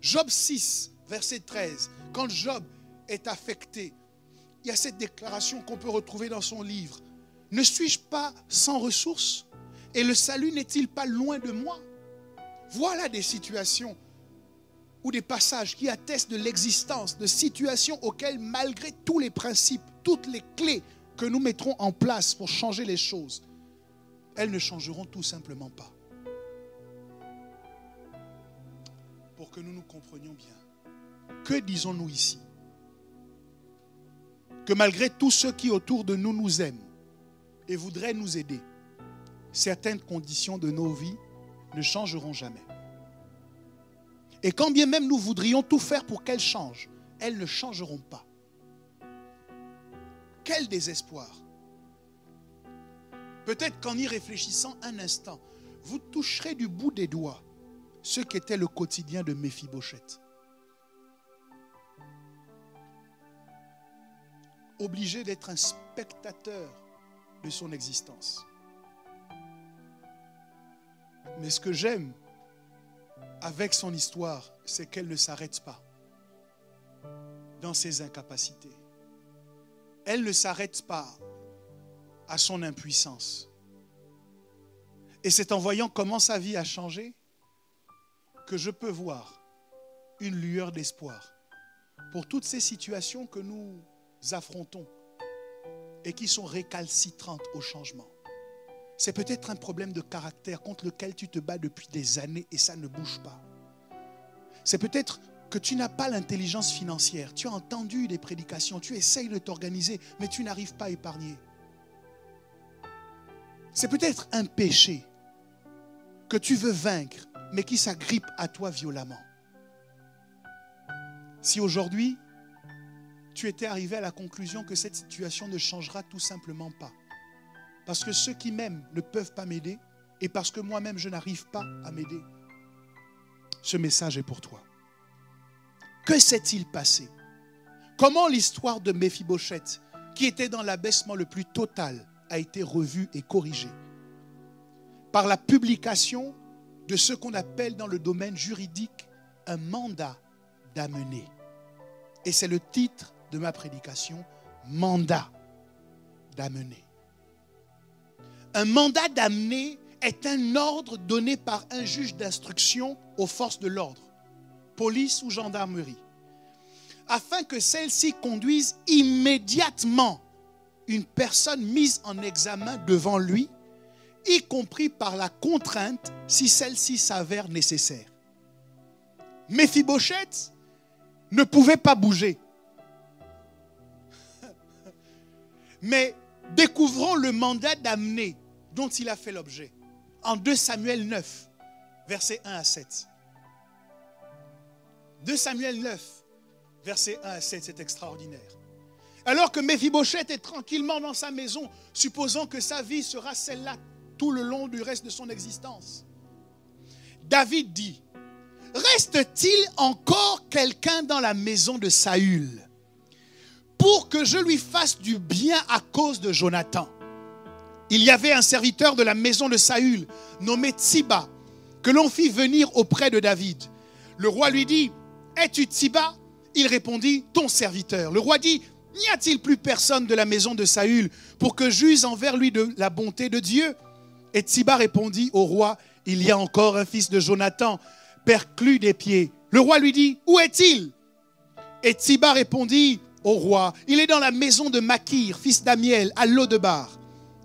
Job 6, verset 13. Quand Job est affecté, il y a cette déclaration qu'on peut retrouver dans son livre. Ne suis-je pas sans ressources? Et le salut n'est-il pas loin de moi? Voilà des situations ou des passages qui attestent de l'existence de situations auxquelles, malgré tous les principes, toutes les clés que nous mettrons en place pour changer les choses, elles ne changeront tout simplement pas. Pour que nous nous comprenions bien, que disons-nous ici? Que malgré tous ceux qui autour de nous nous aiment et voudraient nous aider, certaines conditions de nos vies ne changeront jamais. Et quand bien même nous voudrions tout faire pour qu'elles changent, elles ne changeront pas. Quel désespoir! Peut-être qu'en y réfléchissant un instant, vous toucherez du bout des doigts ce qu'était le quotidien de Méphibosheth. Obligé d'être un spectateur de son existence. Mais ce que j'aime avec son histoire, c'est qu'elle ne s'arrête pas dans ses incapacités. Elle ne s'arrête pas à son impuissance. Et c'est en voyant comment sa vie a changé que je peux voir une lueur d'espoir pour toutes ces situations que nous affrontons et qui sont récalcitrantes au changement. C'est peut-être un problème de caractère contre lequel tu te bats depuis des années et ça ne bouge pas. C'est peut-être que tu n'as pas l'intelligence financière. Tu as entendu des prédications, tu essayes de t'organiser, mais tu n'arrives pas à épargner. C'est peut-être un péché que tu veux vaincre, mais qui s'agrippe à toi violemment. Si aujourd'hui, tu étais arrivé à la conclusion que cette situation ne changera tout simplement pas, parce que ceux qui m'aiment ne peuvent pas m'aider, et parce que moi-même je n'arrive pas à m'aider, ce message est pour toi. Que s'est-il passé? Comment l'histoire de Méphibosheth, qui était dans l'abaissement le plus total, a été revue et corrigée? Par la publication de ce qu'on appelle dans le domaine juridique un mandat d'amener. Et c'est le titre de ma prédication, mandat d'amener. Un mandat d'amener est un ordre donné par un juge d'instruction aux forces de l'ordre, police ou gendarmerie, afin que celles-ci conduisent immédiatement une personne mise en examen devant lui, y compris par la contrainte si celle-ci s'avère nécessaire. Méphibosheth ne pouvait pas bouger. Mais découvrons le mandat d'amener dont il a fait l'objet. En 2 Samuel 9, versets 1 à 7. 2 Samuel 9, versets 1 à 7, c'est extraordinaire. Alors que Méphibosheth est tranquillement dans sa maison, supposons que sa vie sera celle-là tout le long du reste de son existence. David dit, reste-t-il encore quelqu'un dans la maison de Saül pour que je lui fasse du bien à cause de Jonathan? Il y avait un serviteur de la maison de Saül nommé Tsiba que l'on fit venir auprès de David. Le roi lui dit, es-tu Tsiba? Il répondit, ton serviteur. Le roi dit, n'y a-t-il plus personne de la maison de Saül pour que j'use envers lui de la bonté de Dieu? Et Tsiba répondit au roi, il y a encore un fils de Jonathan, perclus des pieds. Le roi lui dit, où est-il? Et Tsiba répondit au roi, il est dans la maison de Makir, fils d'Amiel, à Lo-debar.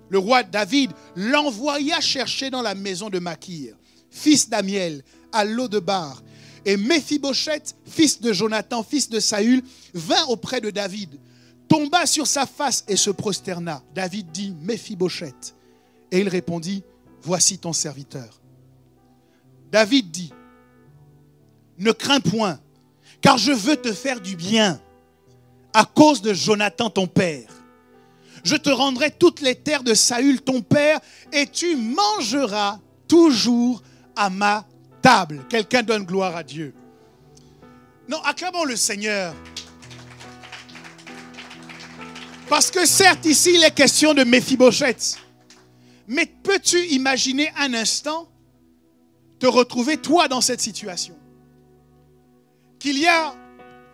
Le roi David l'envoya chercher dans la maison de Makir, fils d'Amiel, à Lo-debar. Et Méphibosheth, fils de Jonathan, fils de Saül, vint auprès de David, tomba sur sa face et se prosterna. David dit, Méphibosheth. Et il répondit, voici ton serviteur. David dit, ne crains point, car je veux te faire du bien à cause de Jonathan ton père. Je te rendrai toutes les terres de Saül ton père et tu mangeras toujours à ma table. Quelqu'un donne gloire à Dieu. Non, acclamons le Seigneur. Parce que certes, ici, il est question de Méphibosheth. Mais peux-tu imaginer un instant te retrouver toi dans cette situation? Qu'il y a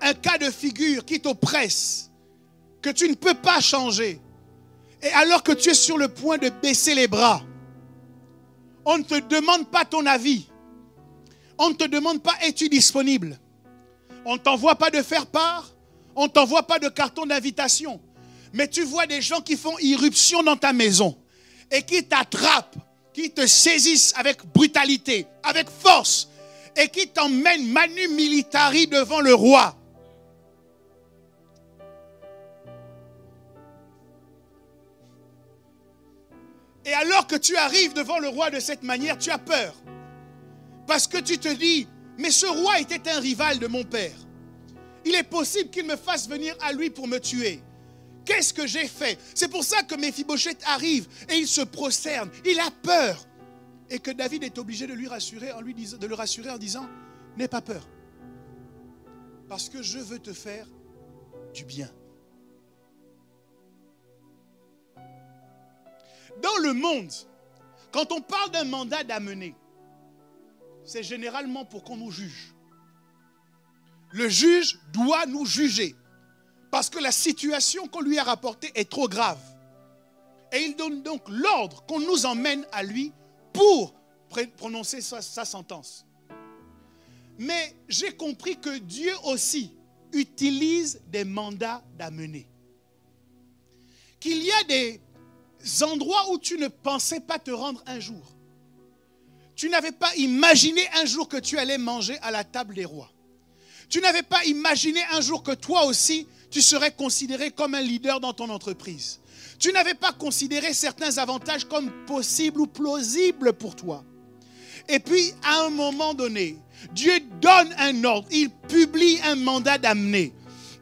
un cas de figure qui t'oppresse, que tu ne peux pas changer. Et alors que tu es sur le point de baisser les bras, on ne te demande pas ton avis. On ne te demande pas, es-tu disponible? On ne t'envoie pas de faire-part. On ne t'envoie pas de carton d'invitation. Mais tu vois des gens qui font irruption dans ta maison et qui t'attrapent, qui te saisissent avec brutalité, avec force et qui t'emmènent manu militari devant le roi. Et alors que tu arrives devant le roi de cette manière, tu as peur. Parce que tu te dis, mais ce roi était un rival de mon père. Il est possible qu'il me fasse venir à lui pour me tuer. Qu'est-ce que j'ai fait? C'est pour ça que Méphibosheth arrive et il se prosterne. Il a peur. Et que David est obligé de lui rassurer, de le rassurer en disant, n'aie pas peur. Parce que je veux te faire du bien. Dans le monde, quand on parle d'un mandat d'amener, c'est généralement pour qu'on nous juge. Le juge doit nous juger parce que la situation qu'on lui a rapportée est trop grave. Et il donne donc l'ordre qu'on nous emmène à lui pour prononcer sa sentence. Mais j'ai compris que Dieu aussi utilise des mandats d'amener. Qu'il y a des endroits où tu ne pensais pas te rendre un jour. Tu n'avais pas imaginé un jour que tu allais manger à la table des rois. Tu n'avais pas imaginé un jour que toi aussi, tu serais considéré comme un leader dans ton entreprise. Tu n'avais pas considéré certains avantages comme possibles ou plausibles pour toi. Et puis, à un moment donné, Dieu donne un ordre. Il publie un mandat d'amener.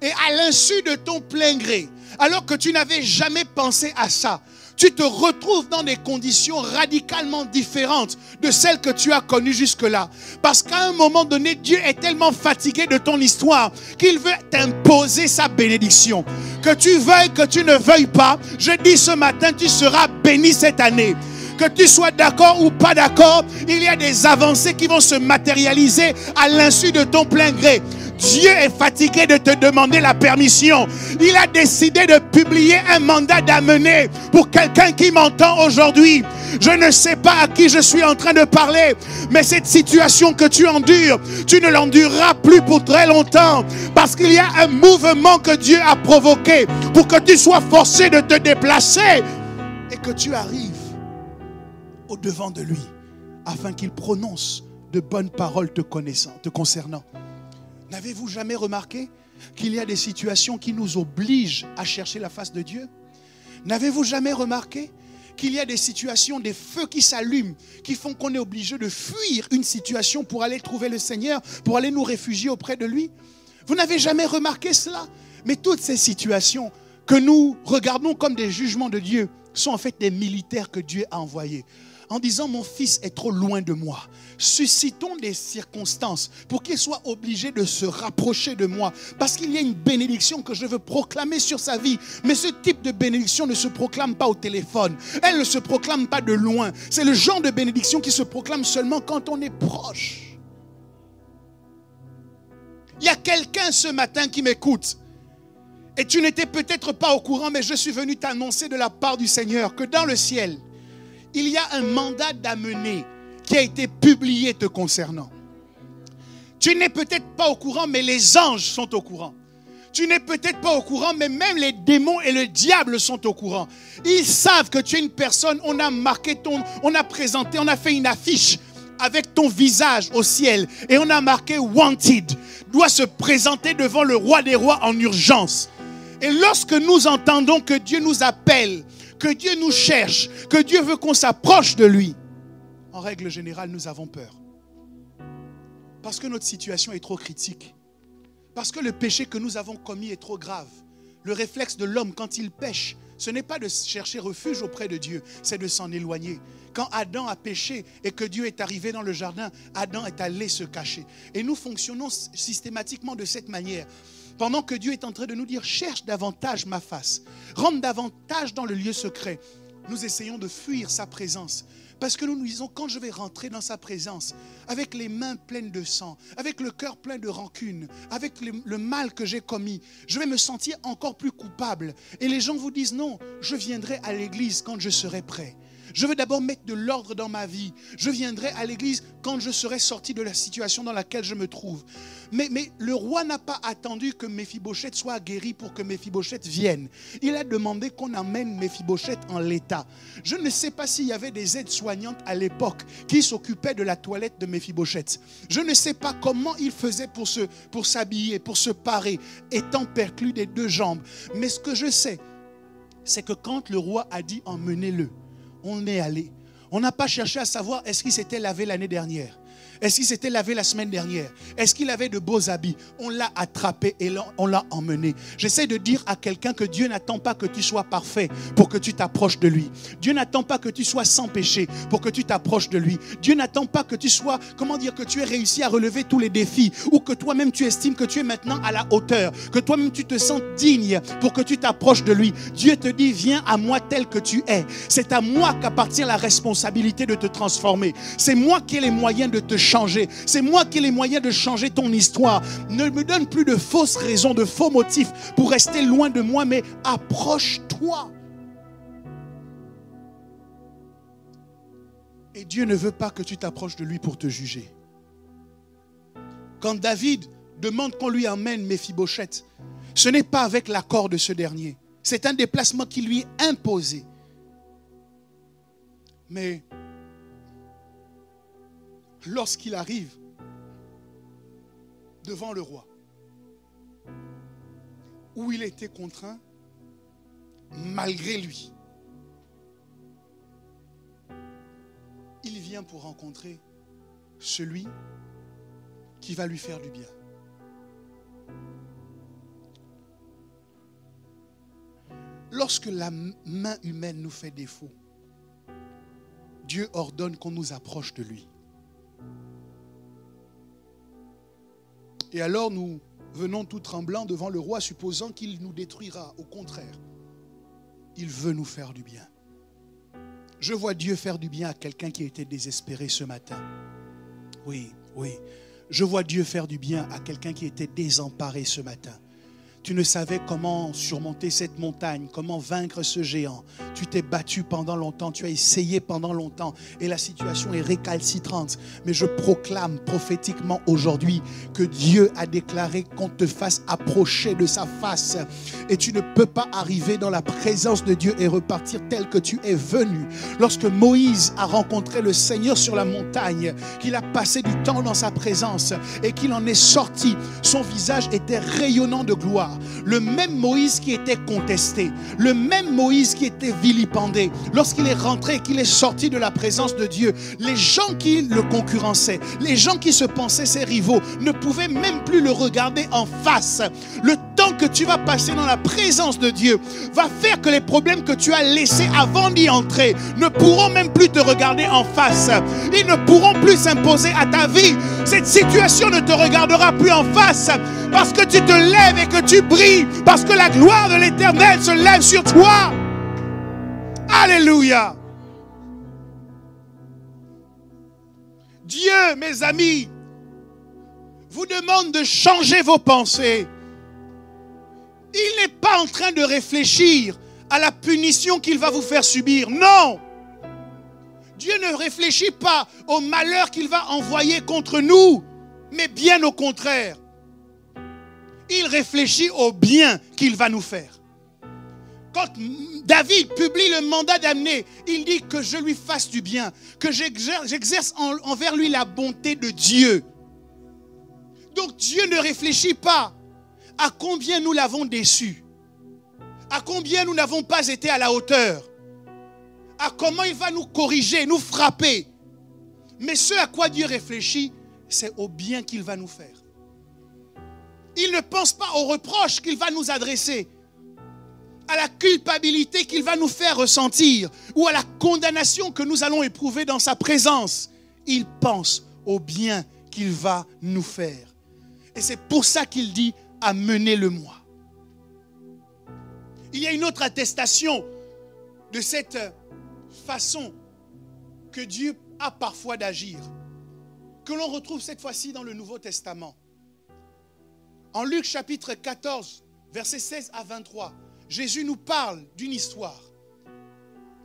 Et à l'insu de ton plein gré, alors que tu n'avais jamais pensé à ça, tu te retrouves dans des conditions radicalement différentes de celles que tu as connues jusque-là. Parce qu'à un moment donné, Dieu est tellement fatigué de ton histoire qu'il veut t'imposer sa bénédiction. Que tu veuilles, que tu ne veuilles pas, je dis ce matin, tu seras béni cette année. Que tu sois d'accord ou pas d'accord, il y a des avancées qui vont se matérialiser à l'insu de ton plein gré. Dieu est fatigué de te demander la permission. Il a décidé de publier un mandat d'amener pour quelqu'un qui m'entend aujourd'hui. Je ne sais pas à qui je suis en train de parler, mais cette situation que tu endures, tu ne l'endureras plus pour très longtemps, parce qu'il y a un mouvement que Dieu a provoqué pour que tu sois forcé de te déplacer et que tu arrives au devant de lui afin qu'il prononce de bonnes paroles te concernant. N'avez-vous jamais remarqué qu'il y a des situations qui nous obligent à chercher la face de Dieu? N'avez-vous jamais remarqué qu'il y a des situations, des feux qui s'allument, qui font qu'on est obligé de fuir une situation pour aller trouver le Seigneur, pour aller nous réfugier auprès de lui? Vous n'avez jamais remarqué cela? Mais toutes ces situations que nous regardons comme des jugements de Dieu sont en fait des militaires que Dieu a envoyés. En disant, mon fils est trop loin de moi. Suscitons des circonstances pour qu'il soit obligé de se rapprocher de moi. Parce qu'il y a une bénédiction que je veux proclamer sur sa vie. Mais ce type de bénédiction ne se proclame pas au téléphone. Elle ne se proclame pas de loin. C'est le genre de bénédiction qui se proclame seulement quand on est proche. Il y a quelqu'un ce matin qui m'écoute. Et tu n'étais peut-être pas au courant, mais je suis venu t'annoncer de la part du Seigneur que dans le ciel, il y a un mandat d'amener qui a été publié te concernant. Tu n'es peut-être pas au courant, mais les anges sont au courant. Tu n'es peut-être pas au courant, mais même les démons et le diable sont au courant. Ils savent que tu es une personne, on a marqué on a présenté, on a fait une affiche avec ton visage au ciel et on a marqué Wanted, doit se présenter devant le roi des rois en urgence. Et lorsque nous entendons que Dieu nous appelle, que Dieu nous cherche, que Dieu veut qu'on s'approche de lui, en règle générale, nous avons peur. Parce que notre situation est trop critique. Parce que le péché que nous avons commis est trop grave. Le réflexe de l'homme quand il pêche, ce n'est pas de chercher refuge auprès de Dieu, c'est de s'en éloigner. Quand Adam a péché et que Dieu est arrivé dans le jardin, Adam est allé se cacher. Et nous fonctionnons systématiquement de cette manière. Pendant que Dieu est en train de nous dire, cherche davantage ma face, rentre davantage dans le lieu secret, nous essayons de fuir sa présence. Parce que nous nous disons, quand je vais rentrer dans sa présence, avec les mains pleines de sang, avec le cœur plein de rancune, avec le mal que j'ai commis, je vais me sentir encore plus coupable. Et les gens vous disent, non, je viendrai à l'église quand je serai prêt. Je veux d'abord mettre de l'ordre dans ma vie. Je viendrai à l'église quand je serai sorti de la situation dans laquelle je me trouve. Mais le roi n'a pas attendu que Méphibosheth soit guéri pour que Méphibosheth vienne. Il a demandé qu'on amène Méphibosheth en l'état. Je ne sais pas s'il y avait des aides-soignantes à l'époque qui s'occupaient de la toilette de Méphibosheth. Je ne sais pas comment il faisait pour s'habiller, pour se parer, étant perclus des deux jambes. Mais ce que je sais, c'est que quand le roi a dit emmenez-le, on est allé. On n'a pas cherché à savoir est-ce qu'il s'était lavé l'année dernière. Est-ce qu'il s'était lavé la semaine dernière? Est-ce qu'il avait de beaux habits? On l'a attrapé et on l'a emmené. J'essaie de dire à quelqu'un que Dieu n'attend pas que tu sois parfait pour que tu t'approches de lui. Dieu n'attend pas que tu sois sans péché pour que tu t'approches de lui. Dieu n'attend pas que tu sois, que tu aies réussi à relever tous les défis ou que toi-même tu estimes que tu es maintenant à la hauteur, que toi-même tu te sens digne pour que tu t'approches de lui. Dieu te dit, viens à moi tel que tu es. C'est à moi qu'appartient la responsabilité de te transformer. C'est moi qui ai les moyens de te changer. C'est moi qui ai les moyens de changer ton histoire. Ne me donne plus de fausses raisons, de faux motifs pour rester loin de moi, mais approche-toi. Et Dieu ne veut pas que tu t'approches de lui pour te juger. Quand David demande qu'on lui emmène Méphibosheth, ce n'est pas avec l'accord de ce dernier. C'est un déplacement qui lui est imposé. Mais lorsqu'il arrive devant le roi, où il était contraint, malgré lui, il vient pour rencontrer celui qui va lui faire du bien. Lorsque la main humaine nous fait défaut, Dieu ordonne qu'on nous approche de lui. Et alors nous venons tout tremblants devant le roi, supposant qu'il nous détruira. Au contraire, il veut nous faire du bien. Je vois Dieu faire du bien à quelqu'un qui était désespéré ce matin. Oui, oui. Je vois Dieu faire du bien à quelqu'un qui était désemparé ce matin. Tu ne savais comment surmonter cette montagne, comment vaincre ce géant. Tu t'es battu pendant longtemps, tu as essayé pendant longtemps et la situation est récalcitrante. Mais je proclame prophétiquement aujourd'hui que Dieu a déclaré qu'on te fasse approcher de sa face. Et tu ne peux pas arriver dans la présence de Dieu et repartir tel que tu es venu. Lorsque Moïse a rencontré le Seigneur sur la montagne, qu'il a passé du temps dans sa présence et qu'il en est sorti, son visage était rayonnant de gloire. Le même Moïse qui était contesté, le même Moïse qui était vilipendé, lorsqu'il est rentré et qu'il est sorti de la présence de Dieu, les gens qui le concurrençaient, les gens qui se pensaient ses rivaux, ne pouvaient même plus le regarder en face. Le temps que tu vas passer dans la présence de Dieu va faire que les problèmes que tu as laissés avant d'y entrer ne pourront même plus te regarder en face. Ils ne pourront plus s'imposer à ta vie. Cette situation ne te regardera plus en face parce que tu te lèves et que tu brilles, parce que la gloire de l'Éternel se lève sur toi. Alléluia. Dieu, mes amis, vous demande de changer vos pensées. Il n'est pas en train de réfléchir à la punition qu'il va vous faire subir. Non. Dieu ne réfléchit pas au malheur qu'il va envoyer contre nous, mais bien au contraire. Il réfléchit au bien qu'il va nous faire. Quand David publie le mandat d'amener, il dit que je lui fasse du bien, que j'exerce envers lui la bonté de Dieu. Donc Dieu ne réfléchit pas à combien nous l'avons déçu, à combien nous n'avons pas été à la hauteur, à comment il va nous corriger, nous frapper. Mais ce à quoi Dieu réfléchit, c'est au bien qu'il va nous faire. Il ne pense pas aux reproches qu'il va nous adresser, à la culpabilité qu'il va nous faire ressentir ou à la condamnation que nous allons éprouver dans sa présence. Il pense au bien qu'il va nous faire. Et c'est pour ça qu'il dit « amenez-le-moi ». Il y a une autre attestation de cette façon que Dieu a parfois d'agir, que l'on retrouve cette fois-ci dans le Nouveau Testament. En Luc chapitre 14, versets 16 à 23, Jésus nous parle d'une histoire.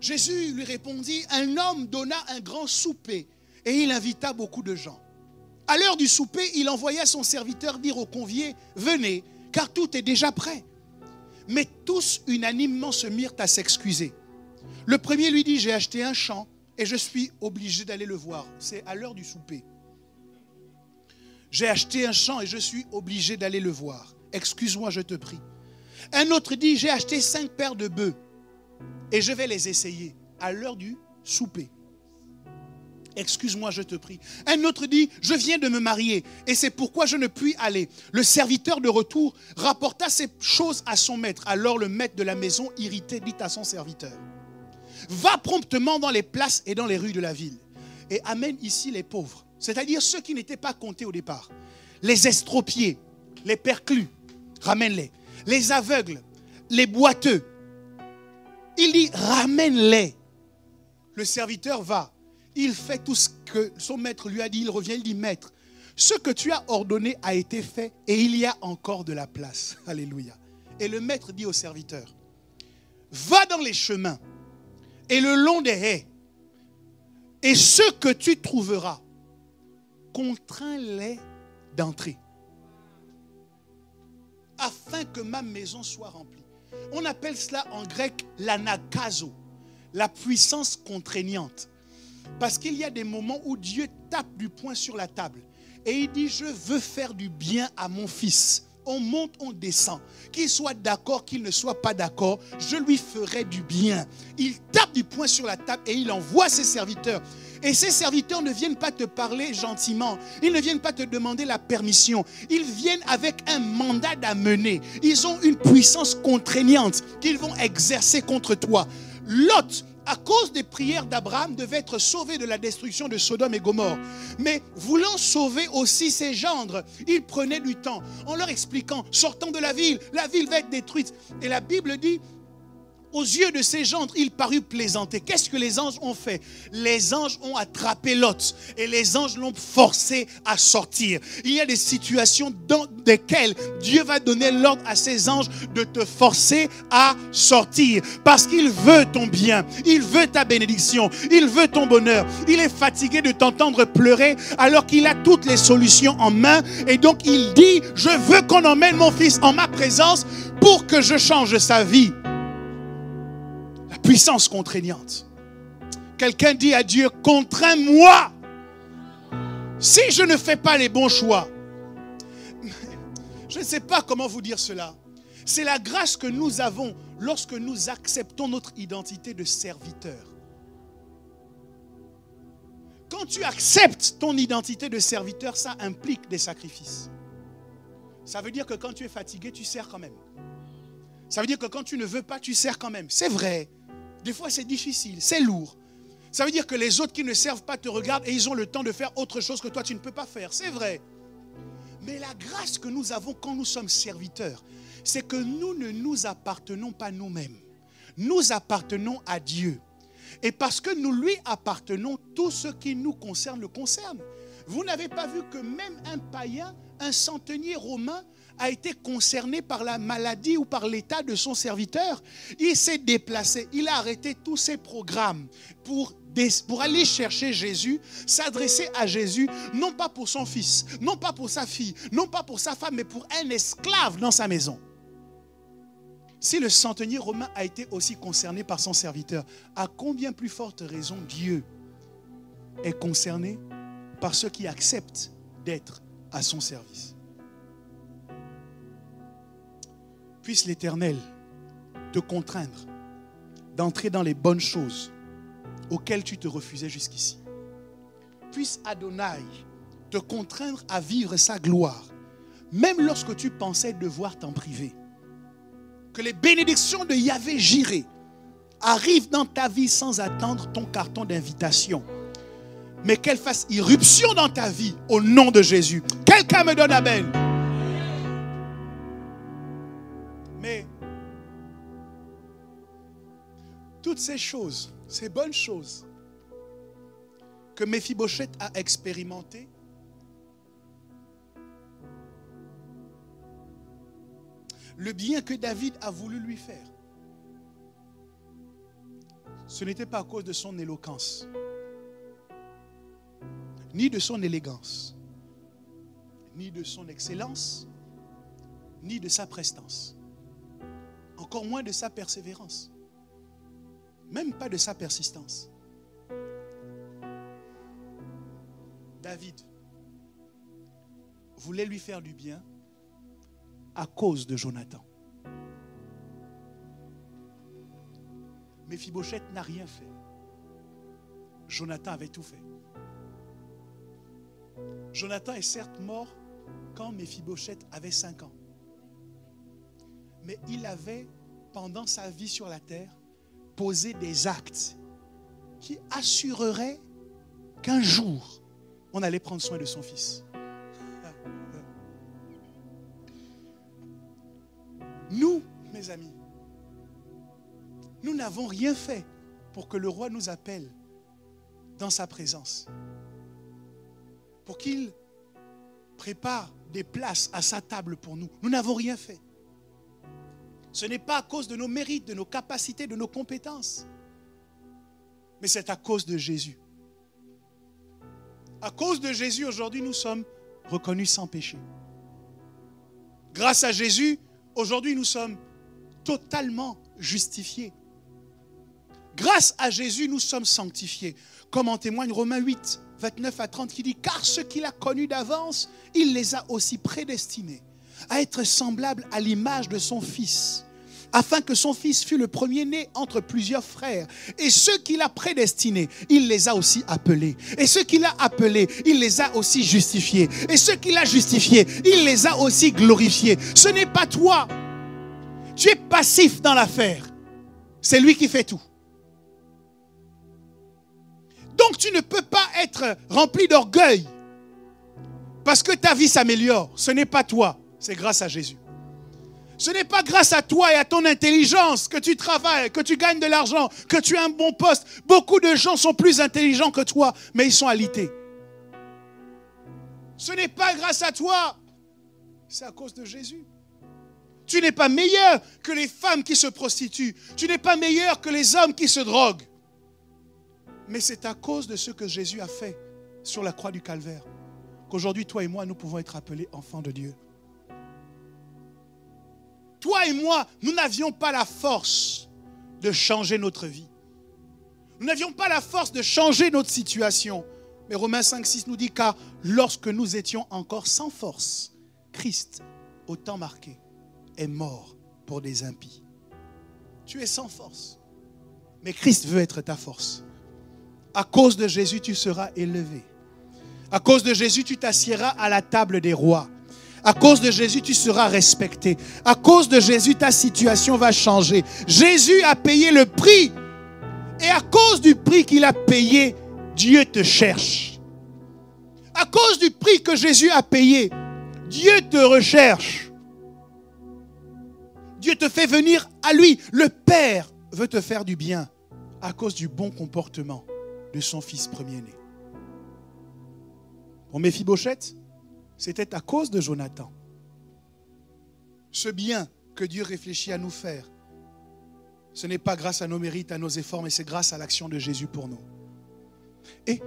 Jésus lui répondit, un homme donna un grand souper et il invita beaucoup de gens. À l'heure du souper, il envoya son serviteur dire aux conviés, venez, car tout est déjà prêt. Mais tous unanimement se mirent à s'excuser. Le premier lui dit, j'ai acheté un champ et je suis obligé d'aller le voir. C'est à l'heure du souper. J'ai acheté un champ et je suis obligé d'aller le voir. Excuse-moi, je te prie. Un autre dit, j'ai acheté 5 paires de bœufs et je vais les essayer à l'heure du souper. Excuse-moi, je te prie. Un autre dit, je viens de me marier et c'est pourquoi je ne puis aller. Le serviteur de retour rapporta ces choses à son maître. Alors le maître de la maison, irrité, dit à son serviteur, va promptement dans les places et dans les rues de la ville et amène ici les pauvres. C'est-à-dire ceux qui n'étaient pas comptés au départ. Les estropiés, les perclus, ramène-les. Les aveugles, les boiteux. Il dit, ramène-les. Le serviteur va. Il fait tout ce que son maître lui a dit. Il revient, il dit, maître, ce que tu as ordonné a été fait et il y a encore de la place. Alléluia. Et le maître dit au serviteur, va dans les chemins et le long des haies et ce que tu trouveras, contrains-les d'entrer. afin que ma maison soit remplie. On appelle cela en grec l'anakazo, la puissance contraignante. Parce qu'il y a des moments où Dieu tape du poing sur la table et il dit, je veux faire du bien à mon fils. On monte, on descend. Qu'il soit d'accord, qu'il ne soit pas d'accord, je lui ferai du bien. Il tape du poing sur la table et il envoie ses serviteurs. Et ces serviteurs ne viennent pas te parler gentiment. Ils ne viennent pas te demander la permission. Ils viennent avec un mandat à mener. Ils ont une puissance contraignante qu'ils vont exercer contre toi. Lot, à cause des prières d'Abraham, devait être sauvé de la destruction de Sodome et Gomorrhe. Mais voulant sauver aussi ses gendres, il prenait du temps en leur expliquant, sortant de la ville va être détruite. Et la Bible dit, aux yeux de ses gendres, il parut plaisanter. Qu'est-ce que les anges ont fait? Les anges ont attrapé Lot et les anges l'ont forcé à sortir. Il y a des situations dans lesquelles Dieu va donner l'ordre à ses anges de te forcer à sortir. Parce qu'il veut ton bien, il veut ta bénédiction, il veut ton bonheur. Il est fatigué de t'entendre pleurer alors qu'il a toutes les solutions en main. Et donc il dit, je veux qu'on emmène mon fils en ma présence pour que je change sa vie. Puissance contraignante. Quelqu'un dit à Dieu, contrains-moi si je ne fais pas les bons choix. Je ne sais pas comment vous dire cela. C'est la grâce que nous avons lorsque nous acceptons notre identité de serviteur. Quand tu acceptes ton identité de serviteur, ça implique des sacrifices. Ça veut dire que quand tu es fatigué, tu sers quand même. Ça veut dire que quand tu ne veux pas, tu sers quand même. C'est vrai. Des fois, c'est difficile, c'est lourd. Ça veut dire que les autres qui ne servent pas te regardent et ils ont le temps de faire autre chose que toi, tu ne peux pas faire. C'est vrai. Mais la grâce que nous avons quand nous sommes serviteurs, c'est que nous ne nous appartenons pas nous-mêmes. Nous appartenons à Dieu. Et parce que nous lui appartenons, tout ce qui nous concerne le concerne. Vous n'avez pas vu que même un païen, un centenier romain, a été concerné par la maladie ou par l'état de son serviteur. Il s'est déplacé, il a arrêté tous ses programmes pour aller chercher Jésus, s'adresser à Jésus, non pas pour son fils, non pas pour sa fille, non pas pour sa femme, mais pour un esclave dans sa maison. Si le centenier romain a été aussi concerné par son serviteur, à combien plus forte raison Dieu est concerné par ceux qui acceptent d'être à son service. Puisse l'Éternel te contraindre d'entrer dans les bonnes choses auxquelles tu te refusais jusqu'ici. Puisse Adonai te contraindre à vivre sa gloire, même lorsque tu pensais devoir t'en priver. Que les bénédictions de Yahvé Jireh arrivent dans ta vie sans attendre ton carton d'invitation, mais qu'elles fassent irruption dans ta vie au nom de Jésus. Quelqu'un me donne amen. Mais toutes ces choses, ces bonnes choses que Méphibosheth a expérimentées, le bien que David a voulu lui faire, ce n'était pas à cause de son éloquence, ni de son élégance, ni de son excellence, ni de sa prestance, encore moins de sa persévérance, même pas de sa persistance. David voulait lui faire du bien à cause de Jonathan. Méphibosheth n'a rien fait. Jonathan avait tout fait. Jonathan est certes mort quand Méphibosheth avait 5 ans. Mais il avait, pendant sa vie sur la terre, posé des actes qui assureraient qu'un jour, on allait prendre soin de son fils. Nous, mes amis, nous n'avons rien fait pour que le roi nous appelle dans sa présence, pour qu'il prépare des places à sa table pour nous. Nous n'avons rien fait. Ce n'est pas à cause de nos mérites, de nos capacités, de nos compétences, mais c'est à cause de Jésus. À cause de Jésus, aujourd'hui, nous sommes reconnus sans péché. Grâce à Jésus, Aujourd'hui, nous sommes totalement justifiés. Grâce à Jésus, nous sommes sanctifiés. Comme en témoigne Romains 8, 29 à 30 qui dit « Car ceux qu'il a connus d'avance, il les a aussi prédestinés à être semblables à l'image de son Fils, afin que son Fils fût le premier-né entre plusieurs frères. Et ceux qu'il a prédestinés, il les a aussi appelés. Et ceux qu'il a appelés, il les a aussi justifiés. Et ceux qu'il a justifiés, il les a aussi glorifiés. » Ce n'est pas toi. Tu es passif dans l'affaire. C'est lui qui fait tout. Donc tu ne peux pas être rempli d'orgueil parce que ta vie s'améliore. Ce n'est pas toi, c'est grâce à Jésus. Ce n'est pas grâce à toi et à ton intelligence que tu travailles, que tu gagnes de l'argent, que tu as un bon poste. Beaucoup de gens sont plus intelligents que toi, mais ils sont alités. Ce n'est pas grâce à toi, c'est à cause de Jésus. Tu n'es pas meilleur que les femmes qui se prostituent. Tu n'es pas meilleur que les hommes qui se droguent. Mais c'est à cause de ce que Jésus a fait sur la croix du Calvaire qu'aujourd'hui, toi et moi, nous pouvons être appelés enfants de Dieu. Toi et moi, nous n'avions pas la force de changer notre vie. Nous n'avions pas la force de changer notre situation. Mais Romains 5, 6 nous dit, car lorsque nous étions encore sans force, Christ, au temps marqué, est mort pour des impies. Tu es sans force, mais Christ veut être ta force. À cause de Jésus, tu seras élevé. À cause de Jésus, tu t'assiéras à la table des rois. À cause de Jésus, tu seras respecté. À cause de Jésus, ta situation va changer. Jésus a payé le prix. Et à cause du prix qu'il a payé, Dieu te cherche. À cause du prix que Jésus a payé, Dieu te recherche. Dieu te fait venir à lui. Le Père veut te faire du bien à cause du bon comportement de son fils premier-né. Pour Méphibosheth, c'était à cause de Jonathan. Ce bien que Dieu réfléchit à nous faire, ce n'est pas grâce à nos mérites, à nos efforts, mais c'est grâce à l'action de Jésus pour nous. Et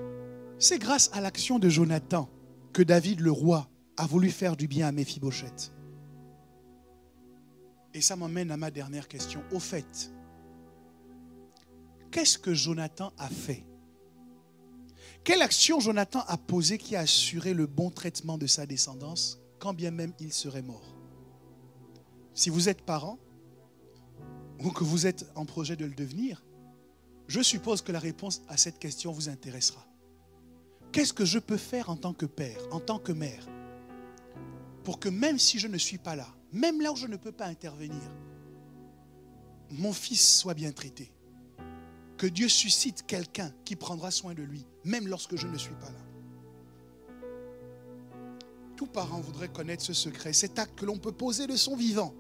c'est grâce à l'action de Jonathan que David le roi a voulu faire du bien à Méphibosheth. Et ça m'emmène à ma dernière question. Au fait, qu'est-ce que Jonathan a fait? Quelle action Jonathan a posée qui a assuré le bon traitement de sa descendance, quand bien même il serait mort? Si vous êtes parent, ou que vous êtes en projet de le devenir, je suppose que la réponse à cette question vous intéressera. Qu'est-ce que je peux faire en tant que père, en tant que mère, pour que même si je ne suis pas là, même là où je ne peux pas intervenir, mon fils soit bien traité? Que Dieu suscite quelqu'un qui prendra soin de lui, même lorsque je ne suis pas là. Tout parent voudrait connaître ce secret, cet acte que l'on peut poser de son vivant,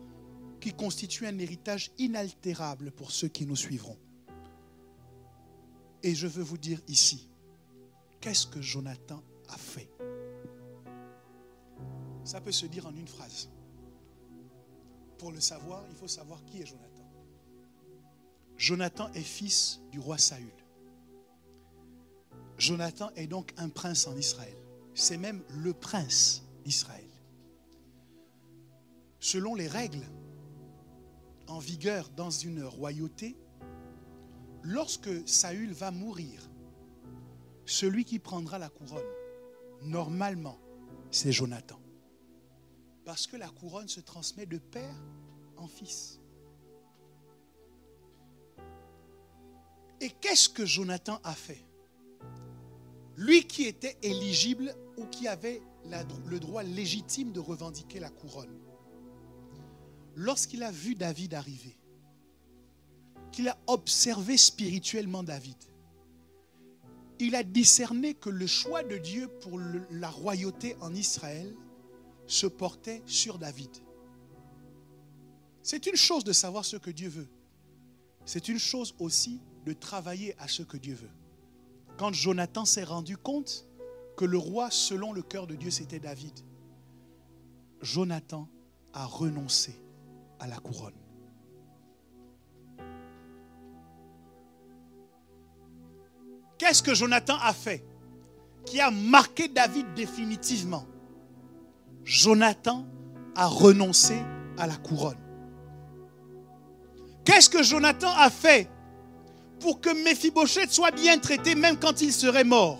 qui constitue un héritage inaltérable pour ceux qui nous suivront. Et je veux vous dire ici, qu'est-ce que Jonathan a fait? Ça peut se dire en une phrase. Pour le savoir, il faut savoir qui est Jonathan. Jonathan est fils du roi Saül. Jonathan est donc un prince en Israël. C'est même le prince d'Israël. Selon les règles en vigueur dans une royauté, lorsque Saül va mourir, celui qui prendra la couronne, normalement, c'est Jonathan. Parce que la couronne se transmet de père en fils. Et qu'est-ce que Jonathan a fait? Lui qui était éligible ou qui avait le droit légitime de revendiquer la couronne. Lorsqu'il a vu David arriver, qu'il a observé spirituellement David, il a discerné que le choix de Dieu pour la royauté en Israël se portait sur David. C'est une chose de savoir ce que Dieu veut. C'est une chose aussi de travailler à ce que Dieu veut. Quand Jonathan s'est rendu compte que le roi, selon le cœur de Dieu, c'était David, Jonathan a renoncé à la couronne. Qu'est-ce que Jonathan a fait qui a marqué David définitivement? Jonathan a renoncé à la couronne. Qu'est-ce que Jonathan a fait pour que Méphibosheth soit bien traité même quand il serait mort?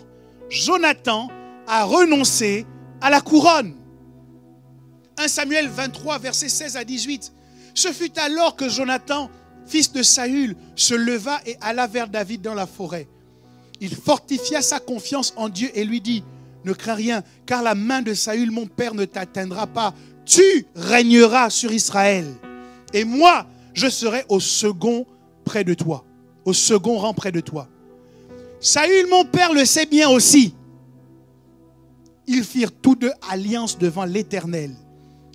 Jonathan a renoncé à la couronne. 1 Samuel 23, versets 16 à 18. Ce fut alors que Jonathan, fils de Saül, se leva et alla vers David dans la forêt. Il fortifia sa confiance en Dieu et lui dit: ne crains rien, car la main de Saül, mon père, ne t'atteindra pas. Tu régneras sur Israël. Et moi, je serai au second près de toi. Au second rang près de toi. Saül, mon père, le sait bien aussi. Ils firent tous deux alliance devant l'Éternel.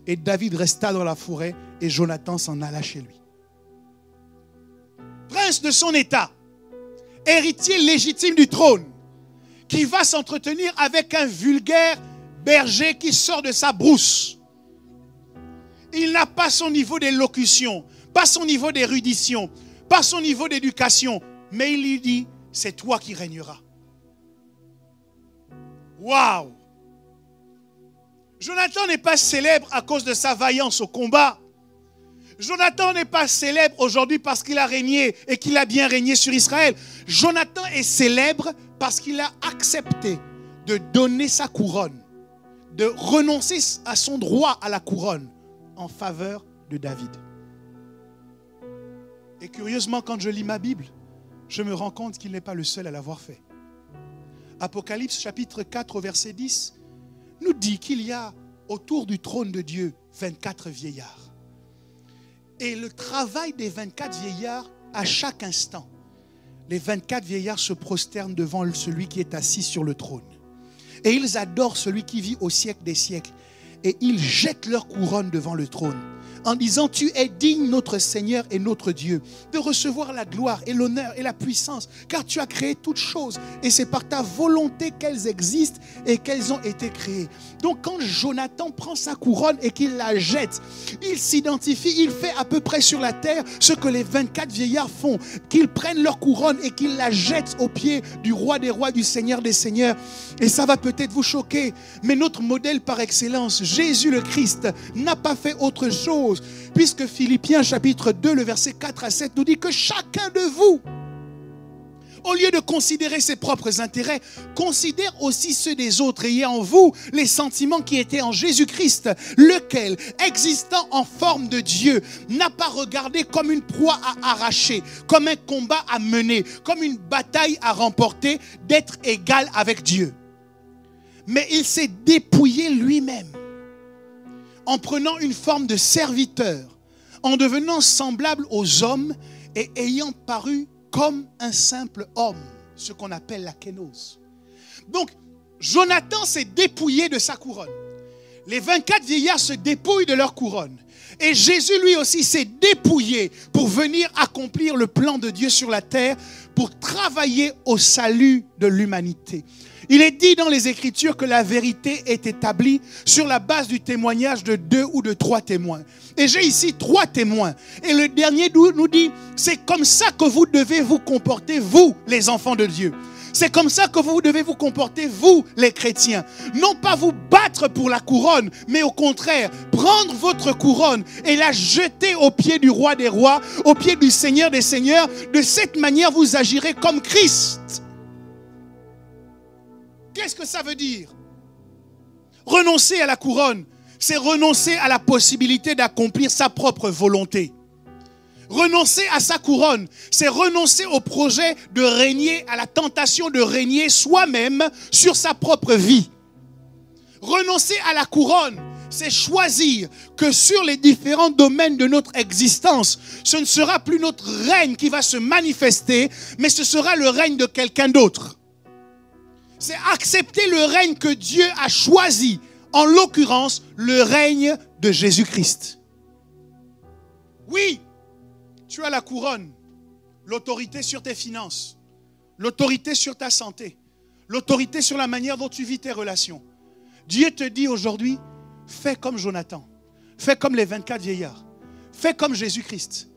Et David resta dans la forêt et Jonathan s'en alla chez lui. Prince de son état, héritier légitime du trône, qui va s'entretenir avec un vulgaire berger qui sort de sa brousse. Il n'a pas son niveau d'élocution, pas son niveau d'érudition, pas son niveau d'éducation, mais il lui dit: c'est toi qui régneras. Waouh! Jonathan n'est pas célèbre à cause de sa vaillance au combat. Jonathan n'est pas célèbre aujourd'hui parce qu'il a régné et qu'il a bien régné sur Israël. Jonathan est célèbre parce qu'il a accepté de donner sa couronne, de renoncer à son droit à la couronne en faveur de David. Et curieusement, quand je lis ma Bible, je me rends compte qu'il n'est pas le seul à l'avoir fait. Apocalypse chapitre 4 au verset 10 nous dit qu'il y a autour du trône de Dieu 24 vieillards. Et le travail des 24 vieillards, à chaque instant, les 24 vieillards se prosternent devant celui qui est assis sur le trône. Et ils adorent celui qui vit au siècle des siècles. Et ils jettent leur couronne devant le trône, en disant: tu es digne, notre Seigneur et notre Dieu, de recevoir la gloire et l'honneur et la puissance, car tu as créé toutes choses, et c'est par ta volonté qu'elles existent et qu'elles ont été créées. Donc quand Jonathan prend sa couronne et qu'il la jette, il s'identifie, il fait à peu près sur la terre ce que les 24 vieillards font, qu'ils prennent leur couronne et qu'ils la jettent aux pieds du roi des rois, du Seigneur des seigneurs. Et ça va peut-être vous choquer, mais notre modèle par excellence, Jésus le Christ, n'a pas fait autre chose, puisque Philippiens chapitre 2, le verset 4 à 7 nous dit que chacun de vous, au lieu de considérer ses propres intérêts, considère aussi ceux des autres, ayez en vous les sentiments qui étaient en Jésus-Christ, lequel, existant en forme de Dieu, n'a pas regardé comme une proie à arracher, comme un combat à mener, comme une bataille à remporter, d'être égal avec Dieu. Mais il s'est dépouillé lui-même, en prenant une forme de serviteur, en devenant semblable aux hommes et ayant paru comme un simple homme, ce qu'on appelle la kénose. Donc, Jonathan s'est dépouillé de sa couronne. Les 24 vieillards se dépouillent de leur couronne. Et Jésus, lui aussi, s'est dépouillé pour venir accomplir le plan de Dieu sur la terre, pour travailler au salut de l'humanité. Il est dit dans les Écritures que la vérité est établie sur la base du témoignage de 2 ou de 3 témoins. Et j'ai ici 3 témoins. Et le dernier nous dit, c'est comme ça que vous devez vous comporter, vous, les enfants de Dieu. C'est comme ça que vous devez vous comporter, vous, les chrétiens. Non pas vous battre pour la couronne, mais au contraire, prendre votre couronne et la jeter aux pieds du roi des rois, aux pieds du Seigneur des seigneurs. De cette manière, vous agirez comme Christ. Qu'est-ce que ça veut dire? Renoncer à la couronne, c'est renoncer à la possibilité d'accomplir sa propre volonté. Renoncer à sa couronne, c'est renoncer au projet de régner, à la tentation de régner soi-même sur sa propre vie. Renoncer à la couronne, c'est choisir que sur les différents domaines de notre existence, ce ne sera plus notre règne qui va se manifester, mais ce sera le règne de quelqu'un d'autre. C'est accepter le règne que Dieu a choisi, en l'occurrence le règne de Jésus-Christ. Oui, tu as la couronne, l'autorité sur tes finances, l'autorité sur ta santé, l'autorité sur la manière dont tu vis tes relations. Dieu te dit aujourd'hui, fais comme Jonathan, fais comme les 24 vieillards, fais comme Jésus-Christ.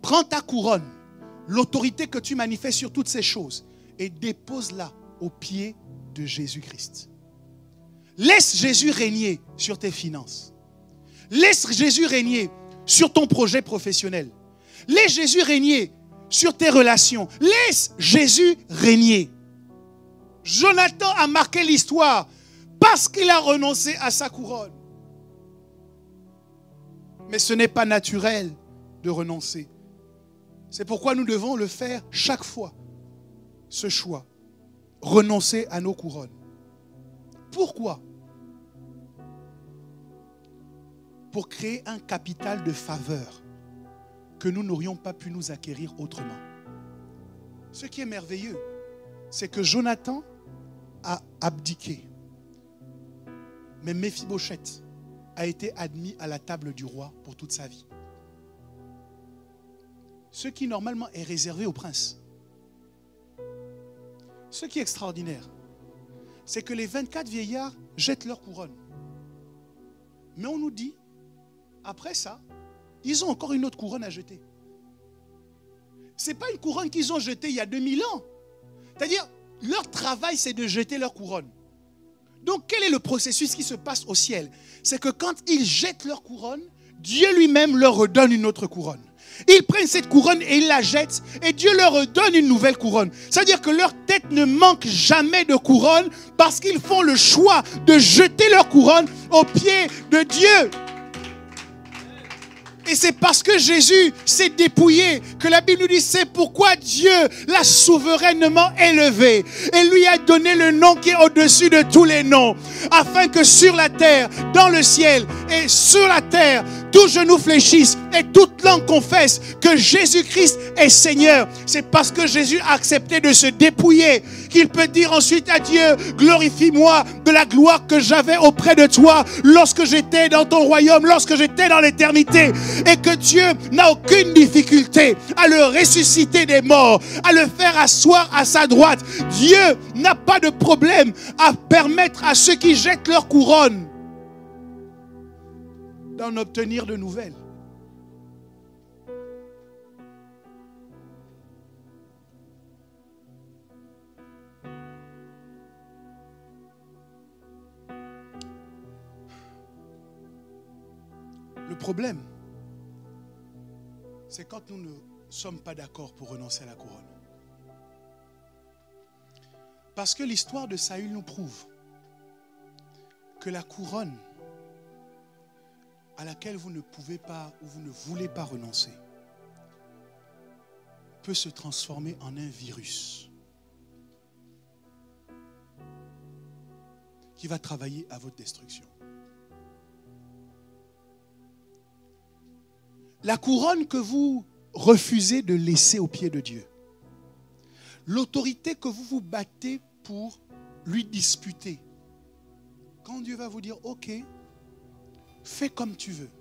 Prends ta couronne, l'autorité que tu manifestes sur toutes ces choses, et dépose-la aux pieds de Jésus-Christ. Laisse Jésus régner sur tes finances. Laisse Jésus régner sur ton projet professionnel. Laisse Jésus régner sur tes relations. Laisse Jésus régner. Jonathan a marqué l'histoire parce qu'il a renoncé à sa couronne. Mais ce n'est pas naturel de renoncer. C'est pourquoi nous devons le faire chaque fois. Ce choix. Renoncer à nos couronnes. Pourquoi? Pour créer un capital de faveur que nous n'aurions pas pu nous acquérir autrement. Ce qui est merveilleux, c'est que Jonathan a abdiqué. Mais Méphibosheth a été admis à la table du roi pour toute sa vie. Ce qui normalement est réservé aux princes. Ce qui est extraordinaire, c'est que les 24 vieillards jettent leur couronne. Mais on nous dit, après ça, ils ont encore une autre couronne à jeter. Ce n'est pas une couronne qu'ils ont jetée il y a 2000 ans. C'est-à-dire, leur travail, c'est de jeter leur couronne. Donc, quel est le processus qui se passe au ciel? C'est que quand ils jettent leur couronne, Dieu lui-même leur redonne une autre couronne. Ils prennent cette couronne et ils la jettent et Dieu leur redonne une nouvelle couronne. C'est-à-dire que leur tête ne manque jamais de couronne parce qu'ils font le choix de jeter leur couronne aux pieds de Dieu. Et c'est parce que Jésus s'est dépouillé que la Bible nous dit c'est pourquoi Dieu l'a souverainement élevé et lui a donné le nom qui est au-dessus de tous les noms, afin que sur la terre, dans le ciel et sur la terre, tout genou fléchisse et toute langue confesse que Jésus-Christ est Seigneur. C'est parce que Jésus a accepté de se dépouiller qu'il peut dire ensuite à Dieu, glorifie-moi de la gloire que j'avais auprès de toi lorsque j'étais dans ton royaume, lorsque j'étais dans l'éternité. Et que Dieu n'a aucune difficulté à le ressusciter des morts, à le faire asseoir à sa droite. Dieu n'a pas de problème à permettre à ceux qui jettent leur couronne d'en obtenir de nouvelles. Le problème, c'est quand nous ne sommes pas d'accord pour renoncer à la couronne. Parce que l'histoire de Saül nous prouve que la couronne à laquelle vous ne pouvez pas ou vous ne voulez pas renoncer peut se transformer en un virus qui va travailler à votre destruction. La couronne que vous refusez de laisser aux pieds de Dieu, l'autorité que vous vous battez pour lui disputer, quand Dieu va vous dire, ok, fais comme tu veux,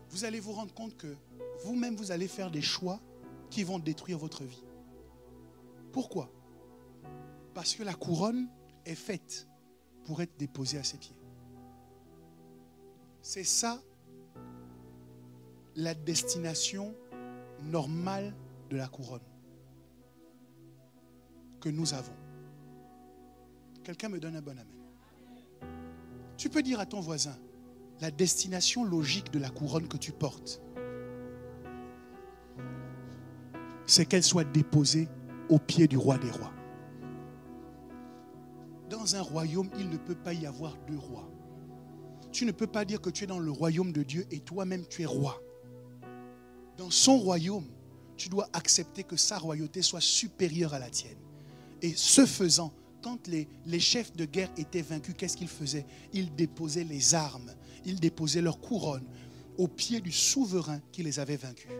vous allez vous rendre compte que vous-même, vous allez faire des choix qui vont détruire votre vie. Pourquoi? Parce que la couronne est faite pour être déposée à ses pieds. C'est ça la destination normale de la couronne que nous avons. Quelqu'un me donne un bon amen. Tu peux dire à ton voisin, la destination logique de la couronne que tu portes, c'est qu'elle soit déposée aux pieds du roi des rois. Dans un royaume, il ne peut pas y avoir deux rois. Tu ne peux pas dire que tu es dans le royaume de Dieu et toi-même tu es roi. Dans son royaume, tu dois accepter que sa royauté soit supérieure à la tienne. Et ce faisant, quand les chefs de guerre étaient vaincus, qu'est-ce qu'ils faisaient? Ils déposaient les armes, ils déposaient leur couronne aux pieds du souverain qui les avait vaincus.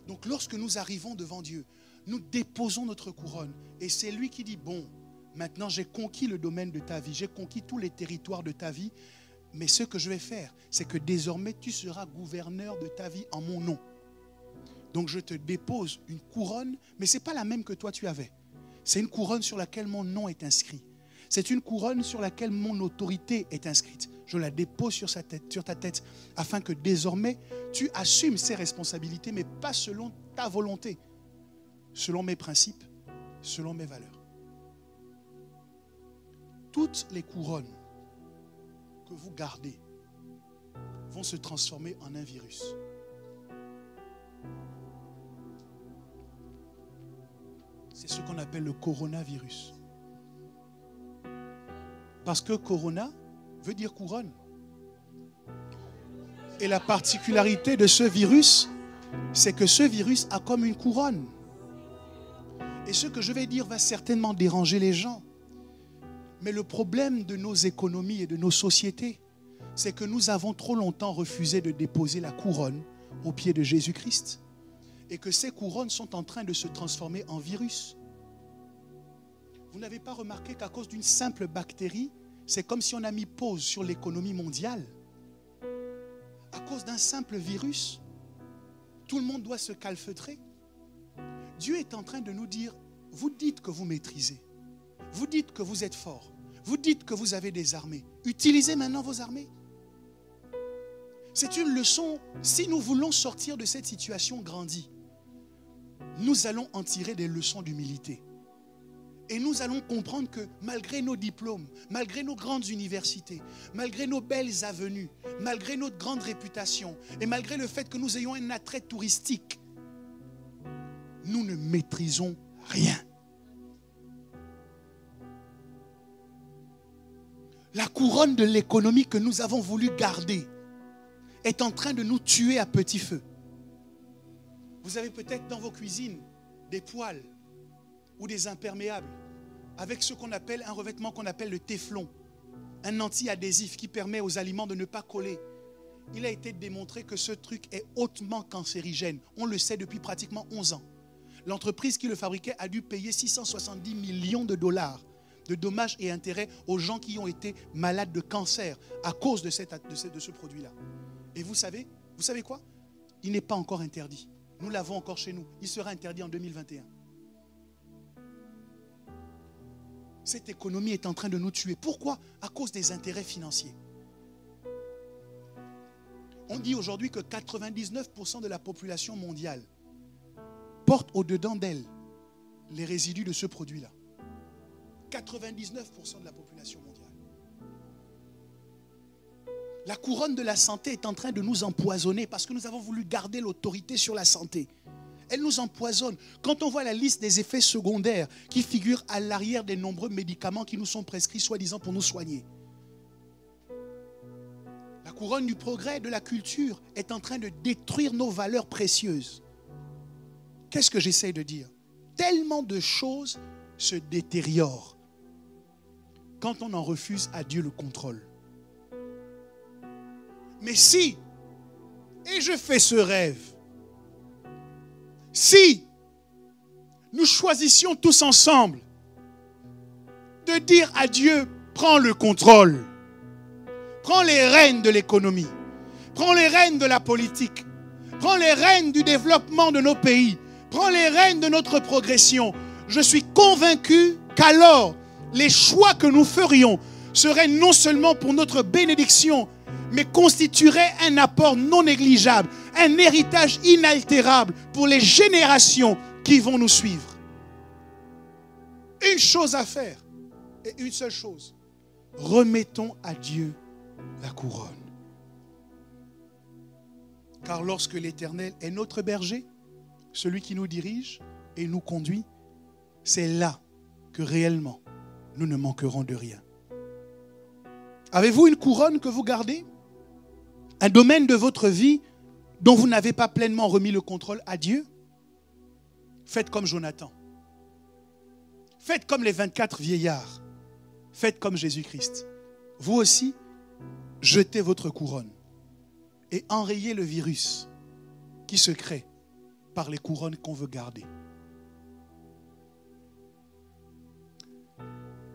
Donc lorsque nous arrivons devant Dieu, nous déposons notre couronne et c'est lui qui dit, bon, maintenant j'ai conquis le domaine de ta vie, j'ai conquis tous les territoires de ta vie, mais ce que je vais faire, c'est que désormais tu seras gouverneur de ta vie en mon nom. Donc je te dépose une couronne, mais ce n'est pas la même que toi tu avais. C'est une couronne sur laquelle mon nom est inscrit. C'est une couronne sur laquelle mon autorité est inscrite. Je la dépose sur ta tête, afin que désormais tu assumes ces responsabilités, mais pas selon ta volonté, selon mes principes, selon mes valeurs. Toutes les couronnes que vous gardez vont se transformer en un virus. C'est ce qu'on appelle le coronavirus. Parce que corona veut dire couronne. Et la particularité de ce virus, c'est que ce virus a comme une couronne. Et ce que je vais dire va certainement déranger les gens. Mais le problème de nos économies et de nos sociétés, c'est que nous avons trop longtemps refusé de déposer la couronne au pied de Jésus-Christ. Et que ces couronnes sont en train de se transformer en virus. Vous n'avez pas remarqué qu'à cause d'une simple bactérie, c'est comme si on a mis pause sur l'économie mondiale. À cause d'un simple virus, tout le monde doit se calfeutrer. Dieu est en train de nous dire, vous dites que vous maîtrisez. Vous dites que vous êtes fort. Vous dites que vous avez des armées. Utilisez maintenant vos armées. C'est une leçon. Si nous voulons sortir de cette situation grandie, nous allons en tirer des leçons d'humilité. Et nous allons comprendre que malgré nos diplômes, malgré nos grandes universités, malgré nos belles avenues, malgré notre grande réputation, et malgré le fait que nous ayons un attrait touristique, nous ne maîtrisons rien. La couronne de l'économie que nous avons voulu garder est en train de nous tuer à petit feu. Vous avez peut-être dans vos cuisines des poêles ou des imperméables avec ce qu'on appelle un revêtement qu'on appelle le téflon, un anti-adhésif qui permet aux aliments de ne pas coller. Il a été démontré que ce truc est hautement cancérigène. On le sait depuis pratiquement 11 ans. L'entreprise qui le fabriquait a dû payer 670 millions de dollars de dommages et intérêts aux gens qui ont été malades de cancer à cause de ce produit-là. Et vous savez quoi? Il n'est pas encore interdit. Nous l'avons encore chez nous. Il sera interdit en 2021. Cette économie est en train de nous tuer. Pourquoi? À cause des intérêts financiers. On dit aujourd'hui que 99% de la population mondiale porte au-dedans d'elle les résidus de ce produit-là. 99% de la population mondiale. La couronne de la santé est en train de nous empoisonner parce que nous avons voulu garder l'autorité sur la santé. Elle nous empoisonne. Quand on voit la liste des effets secondaires qui figurent à l'arrière des nombreux médicaments qui nous sont prescrits, soi-disant pour nous soigner. La couronne du progrès, de la culture, est en train de détruire nos valeurs précieuses. Qu'est-ce que j'essaie de dire? Tellement de choses se détériorent quand on en refuse à Dieu le contrôle. Mais si, et je fais ce rêve, si nous choisissions tous ensemble de dire à Dieu, prends le contrôle, prends les rênes de l'économie, prends les rênes de la politique, prends les rênes du développement de nos pays, prends les rênes de notre progression, je suis convaincu qu'alors les choix que nous ferions seraient non seulement pour notre bénédiction, mais constitueraient un apport non négligeable, un héritage inaltérable pour les générations qui vont nous suivre. Une chose à faire, et une seule chose, remettons à Dieu la couronne. Car lorsque l'Éternel est notre berger, celui qui nous dirige et nous conduit, c'est là que réellement nous ne manquerons de rien. Avez-vous une couronne que vous gardez? Un domaine de votre vie dont vous n'avez pas pleinement remis le contrôle à Dieu? Faites comme Jonathan. Faites comme les 24 vieillards. Faites comme Jésus-Christ. Vous aussi, jetez votre couronne et enrayez le virus qui se crée par les couronnes qu'on veut garder.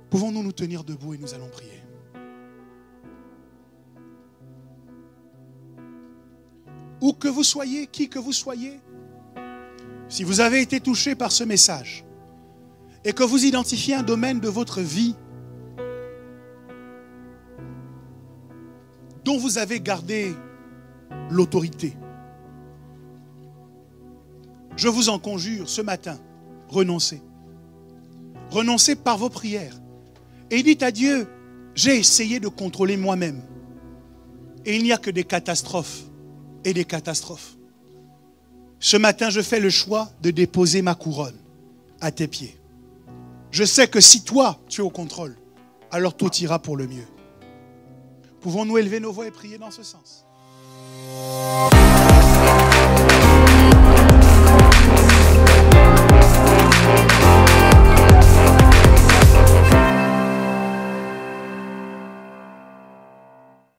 Pouvons-nous nous tenir debout et nous allons prier? Où que vous soyez, qui que vous soyez, si vous avez été touché par ce message et que vous identifiez un domaine de votre vie dont vous avez gardé l'autorité, je vous en conjure ce matin, renoncez. Renoncez par vos prières et dites à Dieu, j'ai essayé de contrôler moi-même Et il n'y a que des catastrophes et des catastrophes. Ce matin, je fais le choix de déposer ma couronne à tes pieds. Je sais que si toi, tu es au contrôle, alors tout ira pour le mieux. Pouvons-nous élever nos voix et prier dans ce sens?